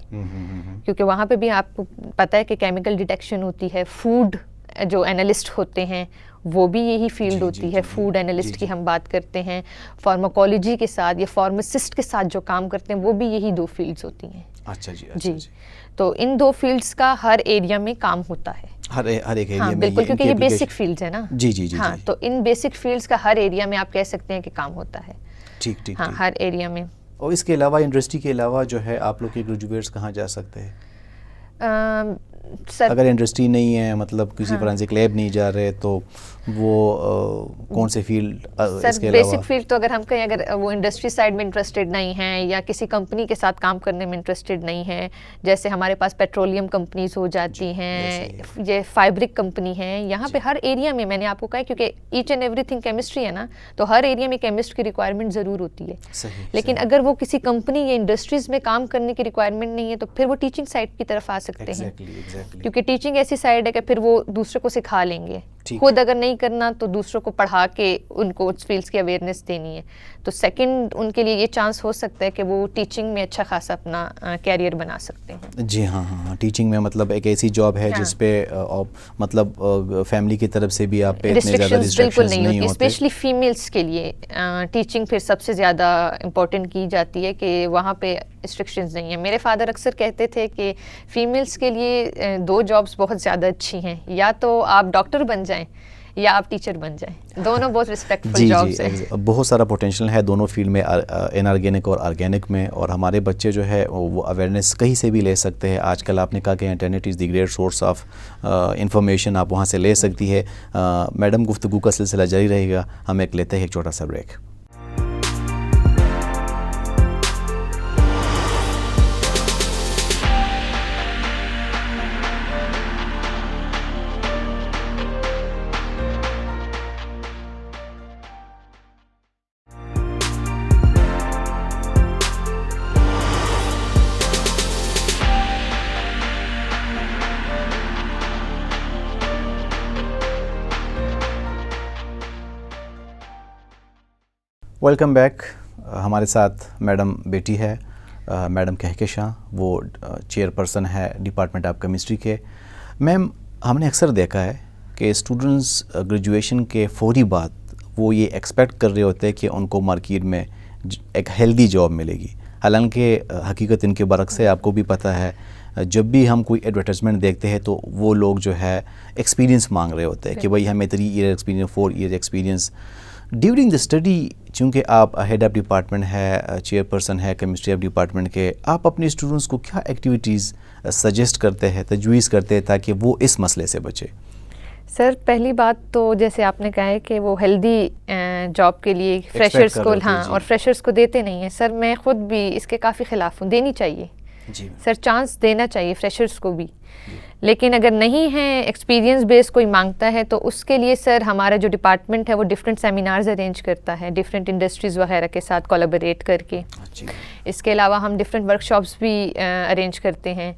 क्योंकि वहाँ पे भी आपको पता है कि केमिकल डिटेक्शन होती है। फूड जो एनालिस्ट होते हैं वो भी यही फील्ड होती है। फूड एनालिस्ट की हम बात करते हैं। फार्माकोलॉजी के साथ या फार्मासिस्ट के साथ जो काम करते हैं वो भी यही दो फील्ड्स होती हैं। अच्छा जी, अच्छा जी। तो इन दो फील्ड्स का हर एरिया में काम होता है। हर एक एरिया में? बिल्कुल, क्योंकि ये बेसिक फील्ड्स है ना। जी जी जी। हाँ, तो इन बेसिक फील्ड्स का हर एरिया में आप कह सकते हैं कि काम होता है। ठीक ठीक। हाँ, हर एरिया में। और इसके अलावा इंडस्ट्री के अलावा जो है आप लोग के ग्रेजुएट्स कहाँ जा सकते हैं? सर अगर इंडस्ट्री नहीं है, मतलब किसी फोरेंसिक लैब नहीं जा रहे, तो वो कौन से फील्ड इसके अलावा? बेसिक फील्ड तो अगर हम कहें, अगर वो इंडस्ट्री साइड में इंटरेस्टेड नहीं हैं या किसी कंपनी के साथ काम करने में इंटरेस्टेड नहीं है, जैसे हमारे पास पेट्रोलियम कंपनीज हो जाती हैं, ये फैब्रिक कंपनी है, यहाँ पे हर एरिया में मैंने आपको कहा, क्योंकि ईच एंड एवरीथिंग केमिस्ट्री है ना, तो हर एरिया में केमिस्ट की रिक्वायरमेंट ज़रूर होती है। लेकिन अगर वो किसी कंपनी या इंडस्ट्रीज़ में काम करने की रिक्वायरमेंट नहीं है तो फिर वो टीचिंग साइड की तरफ आ सकते हैं। क्योंकि टीचिंग ऐसी साइड है कि फिर वो दूसरे को सिखा लेंगे। खुद अगर नहीं करना तो दूसरों को पढ़ा के उनको उस फील्ड्स की अवेयरनेस देनी है। तो सेकंड उनके लिए ये चांस हो सकता है कि वो टीचिंग में अच्छा खासा अपना कैरियर बना सकते हैं। जी हाँ हाँ, टीचिंग में मतलब एक ऐसी जॉब है जिस पे मतलब फैमिली की तरफ से भी आप पे इतने ज़्यादा रिस्ट्रिक्शंस नहीं होते। स्पेशली फीमेल्स के लिए टीचिंग फिर सबसे ज़्यादा इम्पोर्टेंट की जाती है कि वहाँ पे रिस्ट्रिक्शंस नहीं है। मेरे फादर अक्सर कहते थे कि फीमेल्स के लिए दो जॉब्स बहुत ज़्यादा अच्छी हैं, या तो आप डॉक्टर बन जाएं या आप टीचर बन जाएं। दोनों बहुत रिस्पेक्टफुल जॉब्स हैं। बहुत सारा पोटेंशियल है दोनों फील्ड में, इनऑर्गेनिक और ऑर्गेनिक में, और हमारे बच्चे जो है वो अवेयरनेस कहीं से भी ले सकते हैं। आजकल आपने कहा कि internet is the great source of information, आप वहाँ से ले सकती है। मैडम, गुफ्तगू का सिलसिला जारी रहेगा, हम एक लेते हैं एक छोटा सा ब्रेक। Welcome back. हमारे साथ मैडम बेटी है, मैडम कहकशां, वो चेयरपर्सन है डिपार्टमेंट ऑफ केमिस्ट्री के। मैम, हमने अक्सर देखा है कि स्टूडेंट्स ग्रेजुएशन के फौरी बाद वो ये एक्सपेक्ट कर रहे होते हैं कि उनको मार्केट में एक हेल्दी जॉब मिलेगी। हालांकि हकीकत इनके बरक्स है। आपको भी पता है, जब भी हम कोई एडवर्टाइजमेंट देखते हैं तो वो लोग जो है एक्सपीरियंस मांग रहे होते हैं कि भाई हमें 3 year experience, 4 year experience. During the study, चूँकि आप हेड ऑफ डिपार्टमेंट है, चेयरपर्सन है केमिस्ट्री ऑफ डिपार्टमेंट के, आप अपने स्टूडेंट्स को क्या एक्टिविटीज़ सजेस्ट करते हैं, तजवीज़ करते हैं ताकि वो इस मसले से बचे? सर, पहली बात तो जैसे आपने कहा है कि वो हेल्दी जॉब के लिए फ्रेशर्स को, हाँ, और फ्रेशर्स को देते नहीं हैं। सर, मैं ख़ुद भी इसके काफ़ी ख़िलाफ़ हूँ। देनी चाहिए जी सर, चांस देना चाहिए फ्रेशर्स को भी। लेकिन अगर नहीं है, एक्सपीरियंस बेस कोई मांगता है, तो उसके लिए सर हमारा जो डिपार्टमेंट है वो डिफरेंट सेमिनार्स अरेंज करता है डिफरेंट इंडस्ट्रीज़ वगैरह के साथ कोलैबोरेट करके। इसके अलावा हम डिफरेंट वर्कशॉप्स भी अरेंज करते हैं।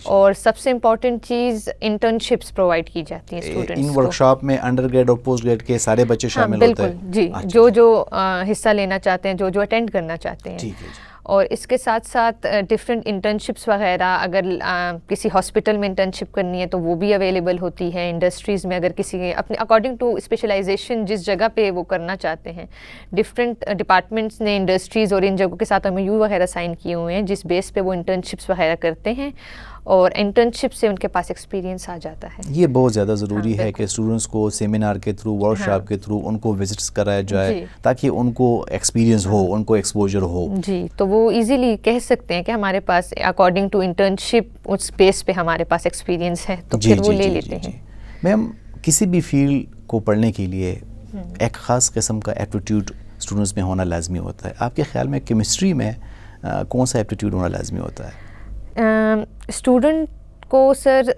और सबसे इम्पॉर्टेंट चीज़, इंटर्नशिप्स प्रोवाइड की जाती हैं स्टूडेंट्स को। इन वर्कशॉप में अंडर ग्रेड और पोस्ट ग्रेड के सारे बच्चे शामिल होते हैं? बिल्कुल जी, जो हिस्सा लेना चाहते हैं, जो अटेंड करना चाहते हैं। और इसके साथ साथ डिफरेंट इंटर्नशिप्स वगैरह, अगर किसी हॉस्पिटल में इंटर्नशिप करनी है तो वो भी अवेलेबल होती है। इंडस्ट्रीज़ में अगर किसी अपने अकॉर्डिंग टू स्पेशलाइजेशन जिस जगह पे वो करना चाहते हैं, डिफरेंट डिपार्टमेंट्स ने इंडस्ट्रीज़ और इन जगहों के साथ MOU वगैरह साइन किए हुए हैं, जिस बेस पे वो इंटर्नशिप्स वगैरह करते हैं और इंटर्नशिप से उनके पास एक्सपीरियंस आ जाता है। ये बहुत ज़्यादा ज़रूरी है कि स्टूडेंट्स को सेमिनार के थ्रू, वर्कशॉप के थ्रू उनको विजिट्स कराया जाए ताकि उनको एक्सपीरियंस हो, उनको एक्सपोजर हो। जी, तो वो इजीली कह सकते हैं कि हमारे पास अकॉर्डिंग टू इंटर्नशिप उस बेस पे हमारे पास एक्सपीरियंस है, तो फिर वो ले लेते हैं। मैम, किसी भी फील्ड को पढ़ने के लिए एक ख़ास किस्म का एप्टीट्यूड स्टूडेंट्स में होना लाजमी होता है। आपके ख्याल में केमिस्ट्री में कौन सा एप्टीट्यूड होना लाजमी होता है? स्टूडेंट को सर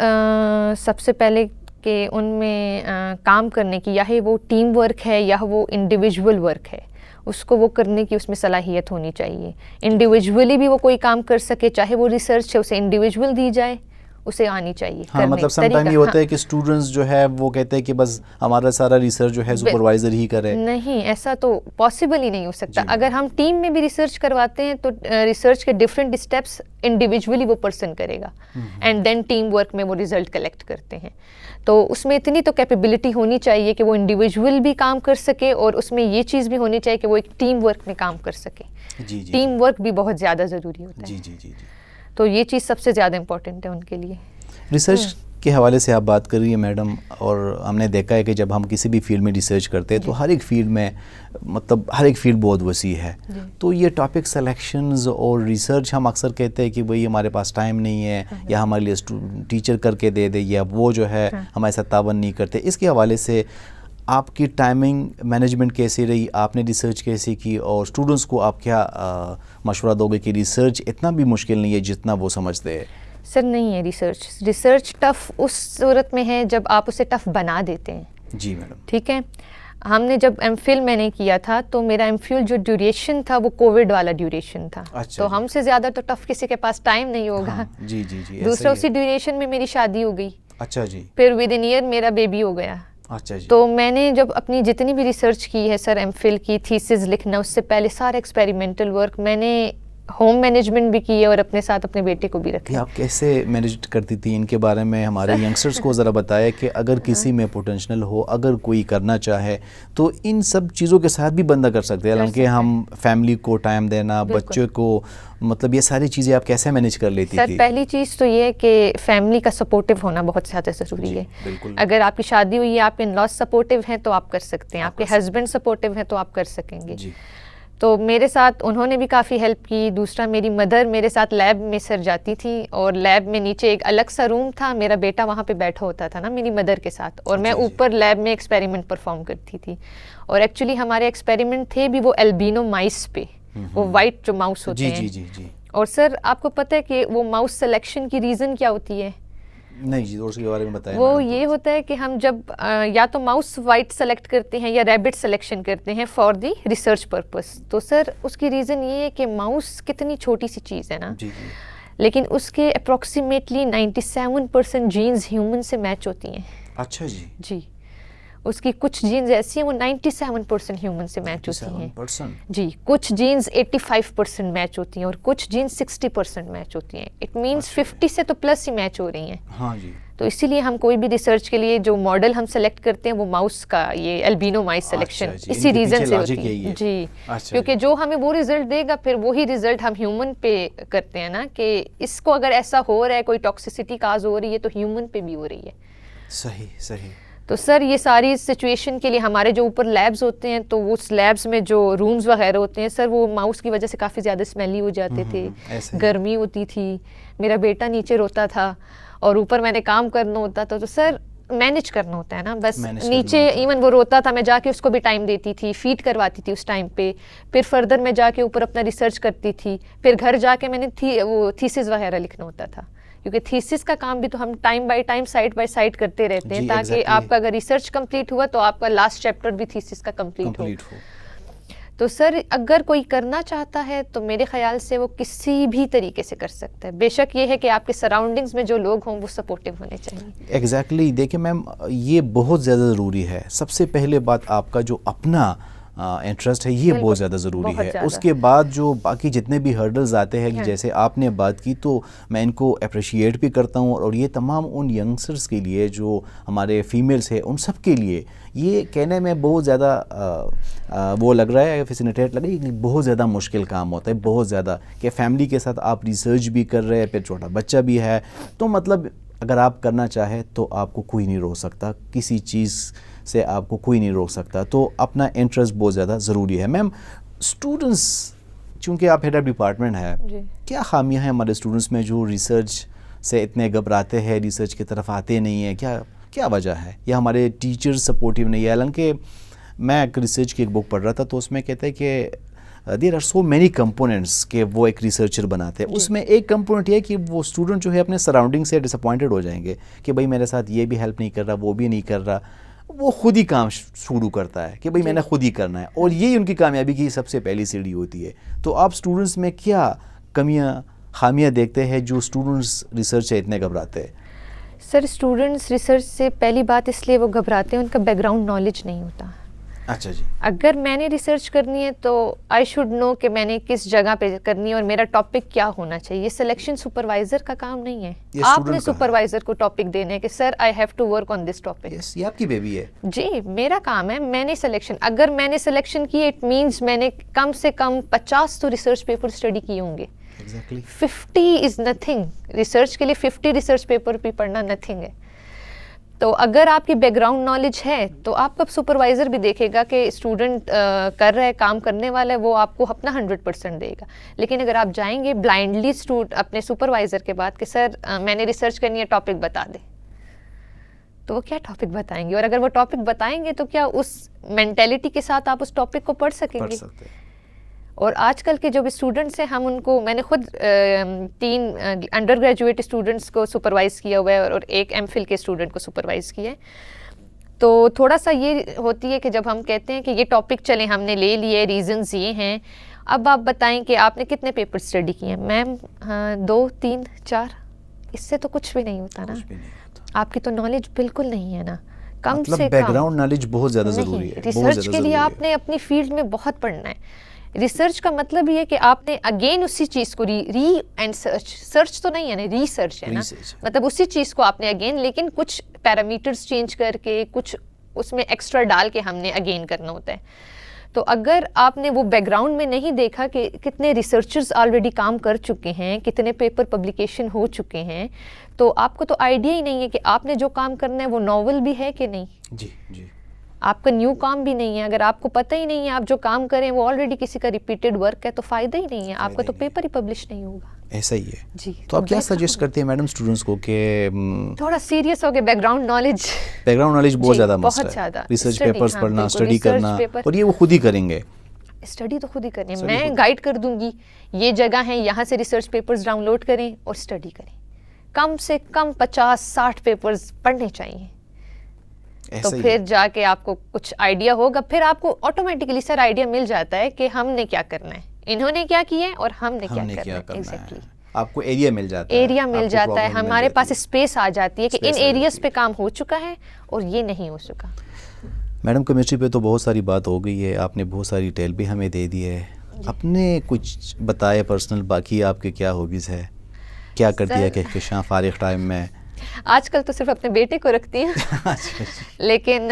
सबसे पहले कि उनमें काम करने की, या वो टीम वर्क है या वो इंडिविजुअल वर्क है, उसको वो करने की उसमें सलाहियत होनी चाहिए। इंडिविजुअली भी वो कोई काम कर सके, चाहे वो रिसर्च है उसे इंडिविजुअल दी जाए, उसे आनी चाहिए। हाँ, मतलब समटाइम ये होता है कि स्टूडेंट्स जो है वो कहते हैं कि बस हमारा सारा रिसर्च जो है सुपरवाइजर ही करे। नहीं, ऐसा तो पॉसिबल ही नहीं हो सकता। अगर हम टीम में भी रिसर्च करवाते हैं तो रिसर्च के डिफरेंट स्टेप्स इंडिविजुअली वो पर्सन करेगा एंड देन टीम वर्क में वो रिजल्ट कलेक्ट करते हैं। तो उसमें इतनी तो कैपेबिलिटी होनी चाहिए कि वो इंडिविजुअल भी काम कर सके और उसमें ये चीज़ भी होनी चाहिए कि वो एक टीम वर्क में काम कर सके। टीम वर्क भी बहुत ज़्यादा ज़रूरी होता है। जी। तो ये चीज़ सबसे ज़्यादा इम्पोर्टेंट है उनके लिए। रिसर्च के हवाले से आप बात कर रही है मैडम, और हमने देखा है कि जब हम किसी भी फील्ड में रिसर्च करते हैं तो हर एक फील्ड में मतलब हर एक फील्ड बहुत वसी है। तो ये टॉपिक सिलेक्शंस और रिसर्च हम अक्सर कहते हैं कि भाई हमारे पास टाइम नहीं है, या हमारे लिए टीचर करके दे दे, या वो जो है हमारे साथ तावन नहीं करते। इसके हवाले से आपकी टाइमिंग मैनेजमेंट कैसी रही, आपने रिसर्च कैसे की, और स्टूडेंट्स को आप क्या मशवरा दोगे कि रिसर्च इतना भी मुश्किल नहीं है जितना वो समझते हैं? सर नहीं है, रिसर्च टफ़ उस सूरत में है जब आप उसे टफ़ बना देते हैं। जी मैडम। ठीक है, हमने जब एमफिल मैंने किया था तो मेरा एमफिल जो ड्यूरेशन था वो कोविड वाला ड्यूरेशन था। अच्छा, तो हमसे ज़्यादा तो टफ़ किसी के पास टाइम नहीं होगा। हाँ, जी। दूसरा उसी ड्यूरेशन में मेरी शादी हो गई। अच्छा जी। फिर विद इन ईयर मेरा बेबी हो गया। अच्छा जी। तो मैंने जब अपनी जितनी भी रिसर्च की है सर, एमफिल की, थीसिस लिखना, उससे पहले सारा एक्सपेरिमेंटल वर्क मैंने होम मैनेजमेंट भी की है और अपने साथ अपने बेटे को भी रखा। आप कैसे मैनेज करती थी, इनके बारे में हमारे यंगस्टर्स को ज़रा बताया कि अगर किसी में पोटेंशियल हो, अगर कोई करना चाहे तो इन सब चीज़ों के साथ भी बंदा कर सकते हैं। हालांकि हम फैमिली को टाइम देना, बच्चों को, मतलब ये सारी चीज़ें आप कैसे मैनेज कर लेती थी? सर पहली चीज़ तो ये है कि फैमिली का सपोर्टिव होना बहुत ज़्यादा ज़रूरी है। अगर आपकी शादी हुई है, आपके इन-लॉज सपोर्टिव हैं तो आप कर सकते हैं, आपके हस्बैंड सपोर्टिव हैं तो आप कर सकेंगे। तो मेरे साथ उन्होंने भी काफ़ी हेल्प की। दूसरा, मेरी मदर मेरे साथ लैब में सर जाती थी, और लैब में नीचे एक अलग सा रूम था, मेरा बेटा वहाँ पे बैठा होता था ना मेरी मदर के साथ, और मैं ऊपर लैब में एक्सपेरिमेंट परफॉर्म करती थी। और एक्चुअली हमारे एक्सपेरिमेंट थे भी वो एल्बिनो माइस पे, वो वाइट जो माउस होते हैं। जी। और सर आपको पता है कि वो माउस सिलेक्शन की रीज़न क्या होती है? नहीं जी, उसके बारे में बताएं। वो ये होता है कि हम जब या तो माउस वाइट सेलेक्ट करते हैं या रैबिट सिलेक्शन करते हैं फॉर दी रिसर्च पर्पस। तो सर उसकी रीज़न ये है कि माउस कितनी छोटी सी चीज़ है ना, लेकिन उसके अप्रॉक्सीमेटली 97% जीन्स ह्यूमन से मैच होती हैं। अच्छा जी। उसकी कुछ जीन्स ऐसी हैं वो 97% ह्यूमन से मैच होती हैं। जी, कुछ जीन्स 85% मैच होती हैं और कुछ जीन्स 60% मैच होती हैं। इट मीन्स 50 से तो प्लस ही मैच हो रही हैं। हाँ जी। तो इसीलिए हम कोई भी रिसर्च के लिए जो मॉडल हम सेलेक्ट करते हैं वो माउस का ये एल्बिनो माइस सिलेक्शन इसी रीज़न से होती है। जी, क्योंकि जो हमें वो रिजल्ट देगा फिर वही रिजल्ट हम ह्यूमन पे करते हैं ना, कि इसको अगर ऐसा हो रहा है, कोई टॉक्सिसिटी काज हो रही है तो ह्यूमन पे भी हो रही है। सही। तो सर ये सारी सिचुएशन के लिए हमारे जो ऊपर लैब्स होते हैं, तो उस लैब्स में जो रूम्स वगैरह होते हैं सर, वो माउस की वजह से काफ़ी ज़्यादा स्मेली हो जाते थे, गर्मी होती थी, मेरा बेटा नीचे रोता था और ऊपर मैंने काम करना होता था। तो सर मैनेज करना होता है ना, बस नीचे इवन वो रोता था, मैं जाके उसको भी टाइम देती थी, फीड करवाती थी उस टाइम पे, फिर फर्दर मैं जाके ऊपर अपना रिसर्च करती थी, फिर घर जाके मैंने वो थीसिस वगैरह लिखना होता था, क्योंकि थीसिस का काम भी तो हम time by time side by side करते रहते हैं, ताकि आपका अगर रिसर्च कंप्लीट हुआ तो आपका लास्ट चैप्टर भी थीसिस का कंप्लीट हो। तो सर अगर कोई करना चाहता है तो मेरे ख्याल से वो किसी भी तरीके से कर सकता है। बेशक ये है कि आपके सराउंडिंग्स में जो लोग हों वो सपोर्टिव होने चाहिए। एग्जैक्टली देखिए मैम, ये बहुत ज़्यादा ज़रूरी है। सबसे पहले बात आपका जो अपना इंटरेस्ट है ये बहुत ज़्यादा ज़रूरी है। उसके बाद जो बाकी जितने भी हर्डल्स आते हैं, जैसे आपने बात की, तो मैं इनको अप्रिशिएट भी करता हूँ, और ये तमाम उन यंगस्टर्स के लिए जो हमारे फीमेल्स हैं उन सब के लिए ये कहने में बहुत ज़्यादा वो लग रहा है, फैसिनेटेड लग रहा है, बहुत ज़्यादा मुश्किल काम होता है, बहुत ज़्यादा, कि फैमिली के साथ आप रिसर्च भी कर रहे हैं, फिर छोटा बच्चा भी है, तो मतलब अगर आप करना चाहे तो आपको कोई नहीं रोक सकता, किसी चीज़ से आपको कोई नहीं रोक सकता। तो अपना इंटरेस्ट बहुत ज़्यादा ज़रूरी है। मैम, स्टूडेंट्स, चूँकि आप हेड ऑफ डिपार्टमेंट है, क्या खामियां हैं हमारे स्टूडेंट्स में जो रिसर्च से इतने घबराते हैं, रिसर्च की तरफ आते नहीं हैं? क्या वजह है? या हमारे टीचर्स सपोर्टिव नहीं है? हालांकि मैं एक रिसर्च की एक बुक पढ़ रहा था, तो उसमें कहते हैं कि there are so many components के वो एक रिसर्चर बनाते हैं। उसमें एक कंपोनेंट ये है कि वो स्टूडेंट जो है अपने सराउंडिंग से डिसअपॉइंटेड हो जाएंगे कि भाई मेरे साथ ये भी हेल्प नहीं कर रहा, वो भी नहीं कर रहा। वो खुद ही काम शुरू करता है कि भाई मैंने खुद ही करना है, और यही उनकी कामयाबी की सबसे पहली सीढ़ी होती है। तो आप स्टूडेंट्स में क्या कमियां खामियां देखते हैं जो स्टूडेंट्स रिसर्च से इतने घबराते हैं? सर स्टूडेंट्स रिसर्च से पहली बात इसलिए वो घबराते हैं, उनका बैकग्राउंड नॉलेज नहीं होता। अच्छा जी। अगर मैंने रिसर्च करनी है तो आई शुड नो कि मैंने किस जगह पे करनी है और मेरा टॉपिक क्या होना चाहिए। ये सिलेक्शन सुपरवाइजर का काम नहीं है, आपने सुपरवाइजर को टॉपिक देना है कि sir I have to work on this topic. ये आपकी बेबी है जी, मेरा काम है, मैंने सिलेक्शन, अगर मैंने सिलेक्शन की इट मीन्स मैंने कम से कम 50 तो रिसर्च पेपर स्टडी किए होंगे। Exactly. 50 इज नथिंग, रिसर्च के लिए 50 रिसर्च पेपर भी पढ़ना नथिंग है। तो अगर आपकी बैकग्राउंड नॉलेज है तो आपका सुपरवाइज़र भी देखेगा कि स्टूडेंट कर रहा है, काम करने वाला है, वो आपको अपना 100% देगा। लेकिन अगर आप जाएंगे ब्लाइंडली अपने सुपरवाइज़र के बाद कि सर मैंने रिसर्च करनी है, टॉपिक बता दे, तो वो क्या टॉपिक बताएंगे? और अगर वो टॉपिक बताएंगे तो क्या उस मेंटेलिटी के साथ आप उस टॉपिक को पढ़ सकेंगे? और आजकल के जो भी स्टूडेंट्स हैं, हम उनको, मैंने खुद 3 अंडर ग्रेजुएट स्टूडेंट्स को सुपरवाइज़ किया हुआ है और एक एमफिल के स्टूडेंट को सुपरवाइज़ किया है। तो थोड़ा सा ये होती है कि जब हम कहते हैं कि ये टॉपिक चलें हमने ले लिए, रीजंस ये हैं, अब आप बताएं कि आपने कितने पेपर स्टडी किए हैं? मैम 2, 3, 4, इससे तो कुछ भी नहीं होता ना। आपकी तो नॉलेज बिल्कुल नहीं है ना, कम मतलब से कम बैकग्राउंड नॉलेज बहुत ज़्यादा ज़रूरी है। रिसर्च के लिए आपने अपनी फील्ड में बहुत पढ़ना है। रिसर्च का मतलब ये है कि आपने अगेन उसी चीज़ को री एंड सर्च तो नहीं है ना, रिसर्च है ना, मतलब उसी चीज़ को आपने अगेन, लेकिन कुछ पैरामीटर्स चेंज करके, कुछ उसमें एक्स्ट्रा डाल के हमने अगेन करना होता है। तो अगर आपने वो बैकग्राउंड में नहीं देखा कि कितने रिसर्चर्स ऑलरेडी काम कर चुके हैं, कितने पेपर पब्लिकेशन हो चुके हैं, तो आपको तो आइडिया ही नहीं है कि आपने जो काम करना है वो नॉवल भी है कि नहीं। जी जी। आपका न्यू काम भी नहीं है। अगर आपको पता ही नहीं है आप जो काम करें वो ऑलरेडी किसी का रिपीटेड वर्क है, तो फ़ायदा ही नहीं है, आपका तो पेपर ही पब्लिश नहीं होगा। ऐसा ही है जी। तो आप क्या सजेस्ट करते हैं मैडम स्टूडेंट्स को कि थोड़ा सीरियस हो गए, बैकग्राउंड नॉलेज बहुत ज़्यादा मस्ट है, बहुत ज़्यादा रिसर्च पेपर्स पढ़ना, स्टडी करना, और ये वो खुद ही करेंगे। स्टडी तो खुद ही करनी है, मैं गाइड कर दूंगी, ये जगह है, यहाँ से रिसर्च पेपर्स डाउनलोड करें और स्टडी करें। कम से कम 50-60 पेपर्स पढ़ने चाहिए, तो फिर जाके आपको कुछ आइडिया होगा। फिर आपको ऑटोमेटिकली सर आइडिया मिल जाता है कि हमने क्या करना है, इन्होंने क्या किया है और हमने क्या करना है। एग्जैक्टली, आपको एरिया मिल जाता है, एरिया मिल जाता है, हमारे पास स्पेस आ जाती है कि इन एरियाज पे काम हो चुका है और ये नहीं हो चुका। मैडम केमिस्ट्री पे तो बहुत सारी बात हो गई है, आपने बहुत सारी डिटेल भी हमें दे दी है, अपने कुछ बताए पर्सनल, बाकी आपके क्या हॉबीज़ है, क्या करती है कि शाम फारिग टाइम में? आजकल तो सिर्फ अपने बेटे को रखती हूँ लेकिन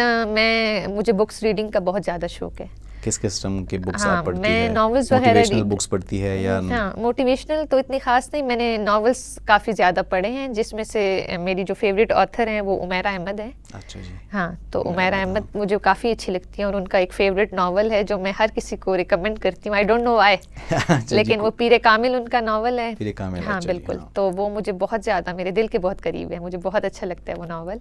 मुझे बुक्स रीडिंग का बहुत ज़्यादा शौक है। किस किस्म की बुक्स आप पढ़ती मैं नॉवेल्स वगैरह, मोटिवेशनल बुक्स पढ़ती है या? हाँ, मोटिवेशनल तो इतनी खास नहीं, मैंने नॉवेल्स काफ़ी ज़्यादा पढ़े हैं, जिसमें से मेरी जो फेवरेट ऑथर हैं वो उमैरा अहमद है। अच्छा जी। हाँ, तो उमैरा अहमद मुझे काफ़ी अच्छी लगती है और उनका एक फेवरेट नावल है जो मैं हर किसी को रिकमेंड करती हूँ, आई डोंट नो व्हाई, लेकिन वो पीरे कामिल उनका नावल है। पीरे कामिल, हाँ बिल्कुल, तो वो मुझे बहुत ज़्यादा मेरे दिल के बहुत करीब है, मुझे बहुत अच्छा लगता है वो नावल।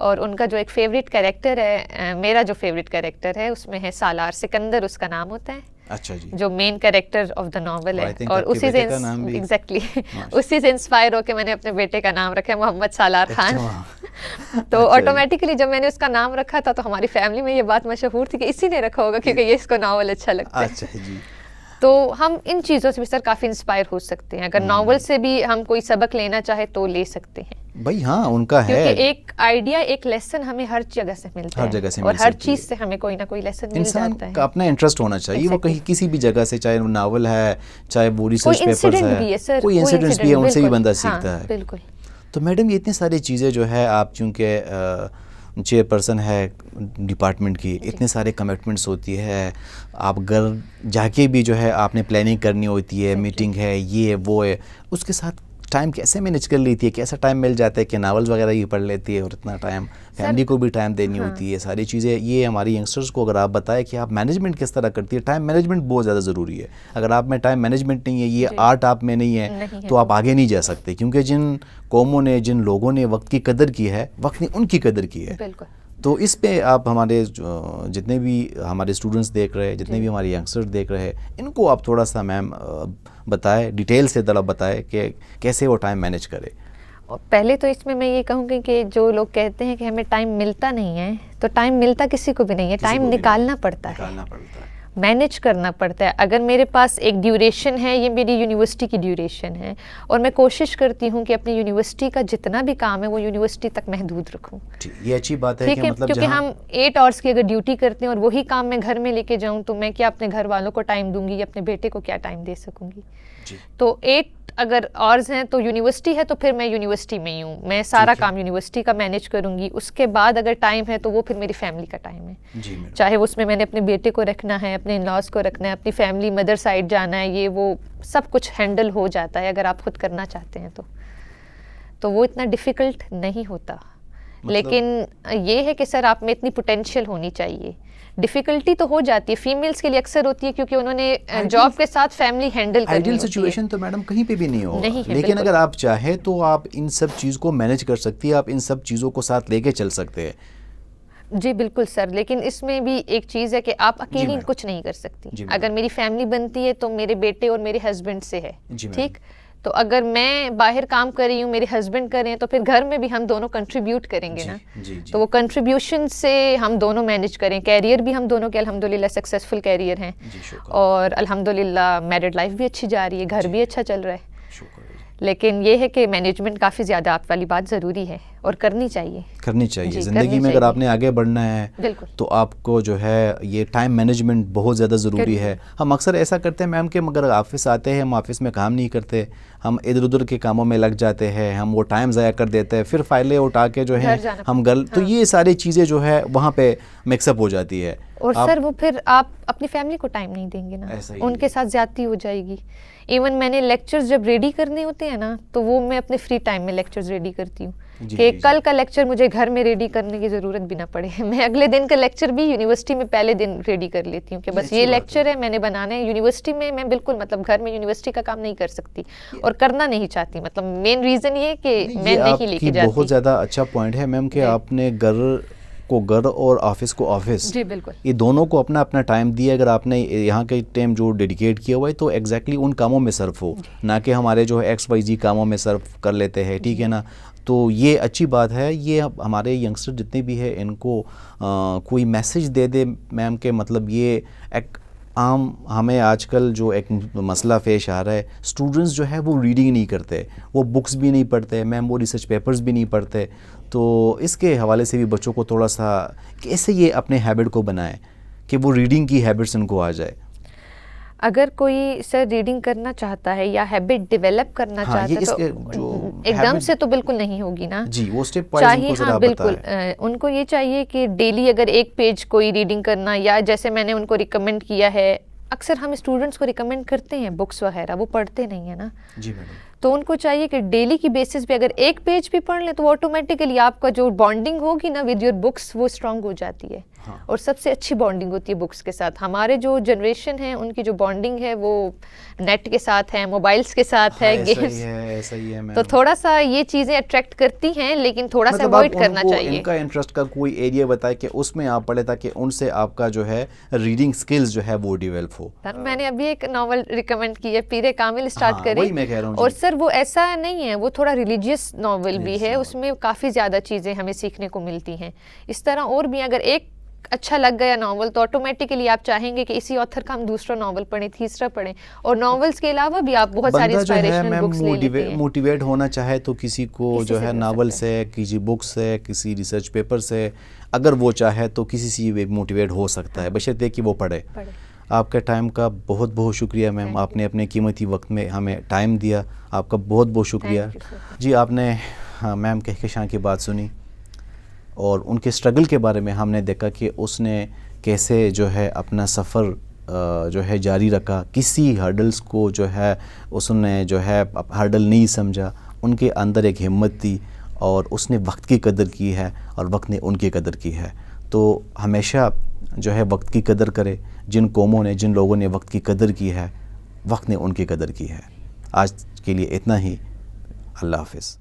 और उनका जो एक फेवरेट कैरेक्टर है, मेरा जो फेवरेट कैरेक्टर है उसमें है सालार सिकंदर, उसका नाम होता है। अच्छा जी। जो main character of the novel है, और उसी से एग्जैक्टली उसी से इंस्पायर होकर मैंने अपने बेटे का नाम रखा है मोहम्मद सालार खान। तो ऑटोमेटिकली जब मैंने उसका नाम रखा था तो हमारी फैमिली में ये बात मशहूर थी कि इसी ने रखा होगा क्योंकि ये इसको नावल अच्छा लगता है। अच्छा जी। तो हम इन चीज़ों से भी सर काफ़ी इंस्पायर हो सकते हैं, अगर नावल से भी हम कोई सबक लेना चाहे तो ले सकते हैं भाई। हाँ, उनका है, क्योंकि एक आइडिया, एक लेसन हमें हर जगह से मिलता है, हर जगह से और हर चीज़ से हमें कोई ना कोई लेसन मिल जाता है। इंसान का अपना इंटरेस्ट होना चाहिए, वो कहीं किसी भी जगह से, चाहे वो नावल है, चाहे वो रिसर्च पेपर्स है, कोई इंसिडेंट्स भी है, उनसे भी बंदा सीखता है। बिल्कुल। तो मैडम ये इतनी सारी चीज़ें जो है, आप चूँकि चेयरपर्सन है डिपार्टमेंट की, इतने सारे कमिटमेंट्स होती है, आप घर जाके भी जो है आपने प्लानिंग करनी होती है, मीटिंग है, ये वो है, उसके साथ टाइम कैसे मैनेज कर लेती है? कैसा टाइम मिल जाता है कि नावल्स वगैरह ही पढ़ लेती है और इतना टाइम फैमिली को भी टाइम देनी होती है, सारी चीज़ें। ये हमारी यंगस्टर्स को अगर आप बताएं कि आप मैनेजमेंट किस तरह करती है, टाइम मैनेजमेंट बहुत ज़्यादा ज़रूरी है। अगर आप में टाइम मैनेजमेंट नहीं है, ये आर्ट आप में नहीं है, तो आप आगे नहीं जा सकते, क्योंकि जिन कौमों ने, जिन लोगों ने वक्त की कदर की है, वक्त ने उनकी कदर की है। बिल्कुल। तो इस पे आप हमारे जितने भी हमारे स्टूडेंट्स देख रहे हैं, जितने भी हमारे यंगस्टर्स देख रहे हैं, इनको आप थोड़ा सा मैम बताएं, डिटेल से ज़रा बताएं कि कैसे वो टाइम मैनेज करे। पहले तो इसमें मैं ये कहूँगी कि जो लोग कहते हैं कि हमें टाइम मिलता नहीं है, तो टाइम मिलता किसी को भी नहीं है, टाइम निकालना पड़ता है, मैनेज करना पड़ता है। अगर मेरे पास एक ड्यूरेशन है, ये मेरी यूनिवर्सिटी की ड्यूरेशन है, और मैं कोशिश करती हूँ कि अपनी यूनिवर्सिटी का जितना भी काम है वो यूनिवर्सिटी तक महदूद रखूँ। ये अच्छी बात है, ठीक है, मतलब क्योंकि हम 8 आवर्स की अगर ड्यूटी करते हैं और वही काम मैं घर में लेके जाऊँ, तो मैं क्या अपने घर वालों को टाइम दूंगी, अपने बेटे को क्या टाइम दे सकूँगी। तो 8 अगर आवर्स हैं तो यूनिवर्सिटी है, तो फिर मैं यूनिवर्सिटी में ही हूँ, मैं सारा काम यूनिवर्सिटी का मैनेज करूँगी। उसके बाद अगर टाइम है तो वो फिर मेरी फैमिली का टाइम है, चाहे उसमें मैंने अपने बेटे को रखना है, अपने इन-लॉज को रखना है, अपनी फैमिली मदर साइड जाना है, ये वो सब कुछ हैंडल हो जाता है अगर आप खुद करना चाहते हैं तो वो इतना डिफ़िकल्ट नहीं होता। लेकिन ये है कि सर आप में इतनी पोटेंशियल होनी चाहिए। डिफ़िकल्टी तो हो जाती है, फीमेल्स के लिए अक्सर होती है, क्योंकि उन्होंने जॉब के साथ फैमिली हैंडल करनी होती है। आइडियल सिचुएशन तो मैडम कहीं पे भी नहीं होगा, लेकिन अगर आप चाहे तो आप इन सब चीज़ को मैनेज कर सकती है, आप इन सब चीज़ों को साथ लेके चल सकते हैं। जी बिल्कुल सर, लेकिन इसमें भी एक चीज़ है कि आप अकेली कुछ नहीं कर सकती। अगर मेरी फैमिली बनती है तो मेरे बेटे और मेरे हस्बैंड से है, ठीक। तो अगर मैं बाहर काम कर रही हूँ, मेरे हस्बैंड कर रहे हैं, तो फिर घर में भी हम दोनों कंट्रीब्यूट करेंगे ना। तो वो कंट्रीब्यूशन से हम दोनों मैनेज करें। कैरियर भी हम दोनों के अल्हम्दुलिल्लाह सक्सेसफुल कैरियर हैं, और अल्हम्दुलिल्लाह मैरिड लाइफ भी अच्छी जा रही है, घर भी अच्छा चल रहा है। लेकिन ये है कि मैनेजमेंट काफ़ी ज़्यादा आप वाली बात ज़रूरी है और करनी चाहिए ज़िंदगी में। अगर आपने आगे बढ़ना है तो आपको जो है ये टाइम मैनेजमेंट बहुत ज़्यादा ज़रूरी है। हम अक्सर ऐसा करते हैं मैम कि मगर ऑफिस आते हैं, हम ऑफिस में काम नहीं करते, हम इधर उधर के कामों में लग जाते हैं, हम वो टाइम ज़ाया कर देते हैं, फिर फाइलें उठा के जो है हम तो ये सारी चीज़ें जो है वहाँ पे मिक्सअप हो जाती है। और सर वो फिर आप अपनी फैमिली को टाइम नहीं देंगे ना, उनके साथ ज़्यादती हो जाएगी। इवन मैंने लेक्चर्स जब रेडी करने होते हैं ना, तो वो मैं अपने फ्री टाइम में लेक्चर्स रेडी करती हूँ कि कल का लेक्चर मुझे घर में रेडी करने की ज़रूरत भी ना पड़े। मैं अगले दिन का लेक्चर भी यूनिवर्सिटी में पहले दिन रेडी कर लेती हूँ कि बस ये लेक्चर है, मैंने बनाना है। यूनिवर्सिटी में मैं बिल्कुल मतलब घर में यूनिवर्सिटी का काम नहीं कर सकती और करना नहीं चाहती। मतलब मेन रीज़न ये कि मैं नहीं लेके जाती। बहुत ज़्यादा अच्छा पॉइंट है मैम कि आपने घर और ऑफिस को ऑफिस, जी बिल्कुल, ये दोनों को अपना अपना टाइम दिया। अगर आपने यहाँ के टाइम जो डेडिकेट किया हुआ है तो एग्जैक्टली उन कामों में सर्फ हो, ना कि हमारे जो है XYZ कामों में सर्फ कर लेते हैं, ठीक है ना। तो ये अच्छी बात है। ये हमारे यंगस्टर जितने भी हैं इनको कोई मैसेज दे दे मैम के, मतलब ये एक आम हमें आजकल जो एक मसला पेश आ रहा है, स्टूडेंट्स जो है वो रीडिंग नहीं करते, वो बुक्स भी नहीं पढ़ते मैम, वो रिसर्च पेपर्स भी नहीं पढ़ते। तो इसके हवाले से भी बच्चों को थोड़ा सा कैसे ये अपने हैबिट को बनाएं कि वो रीडिंग की हैबिट्स उनको आ जाए। अगर कोई सर रीडिंग करना चाहता है या हैबिट डेवलप करना चाहता है तो एकदम से तो बिल्कुल नहीं होगी ना जी, वो स्टेप वाइज उनको जरा बिल्कुल उनको ये चाहिए कि डेली अगर एक पेज कोई रीडिंग करना, या जैसे मैंने उनको रिकमेंड किया है, अक्सर हम स्टूडेंट्स को रिकमेंड करते हैं बुक्स वगैरह, वो पढ़ते नहीं है ना। जी मैडम। तो उनको चाहिए कि डेली की बेसिस पे अगर एक पेज भी पढ़ लें तो ऑटोमेटिकली आपका जो बॉन्डिंग होगी ना विद योर बुक्स वो स्ट्रांग हो जाती है। हाँ। और सबसे अच्छी बॉन्डिंग होती है बुक्स के साथ। हमारे जो जनरेशन है उनकी जो बॉन्डिंग है वो नेट के साथ है, मोबाइल्स के साथ है, गेम्स। ऐसा ही है तो थोड़ा सा ये चीज़ें अट्रैक्ट करती हैं, लेकिन थोड़ा सा अवॉइड करना चाहिए। इनका इंटरेस्ट का कोई एरिया बताए कि उसमें आप पढ़े ताकि उनसे आपका जो है रीडिंग स्किल्स जो है वो डेवलप हो। सर मैंने अभी एक नॉवल रिकमेंड की है, पीरे कामिल स्टार्ट करें। वही मैं कह रहा हूँ। और सर वो ऐसा नहीं है, वो थोड़ा रिलीजियस नॉवल भी है, उसमें काफ़ी ज़्यादा चीज़ें हमें सीखने को मिलती हैं। इस तरह और भी अगर एक अच्छा लग गया नॉवल तो ऑटोमेटिकली आप चाहेंगे कि इसी ऑथर का हम दूसरा नॉवल पढ़ें, तीसरा पढ़ें। और नॉवेल्स के अलावा भी आप बहुत सारी इंस्पिरेशनल बुक्स ले लेते हैं। मोटिवेट होना चाहे तो किसी को जो है नॉवल से, किसी बुक से, किसी रिसर्च पेपर से, अगर वो चाहे तो किसी से भी मोटिवेट हो सकता है, बशर्ते कि वो पढ़े। आपके टाइम का बहुत बहुत शुक्रिया मैम, आपने अपने कीमती वक्त में हमें टाइम दिया, आपका बहुत बहुत शुक्रिया जी। आपने मैम कहकशां की बात सुनी और उनके स्ट्रगल के बारे में हमने देखा कि उसने कैसे जो है अपना सफ़र जो है जारी रखा, किसी हर्डल्स को जो है उसने जो है हर्डल नहीं समझा, उनके अंदर एक हिम्मत थी और उसने वक्त की कदर की है और वक्त ने उनकी कदर की है। तो हमेशा जो है वक्त की कदर करे। जिन कौमों ने, जिन लोगों ने वक्त की कदर की है, वक्त ने उनकी कदर की है। आज के लिए इतना ही। अल्लाह हाफ़िज़।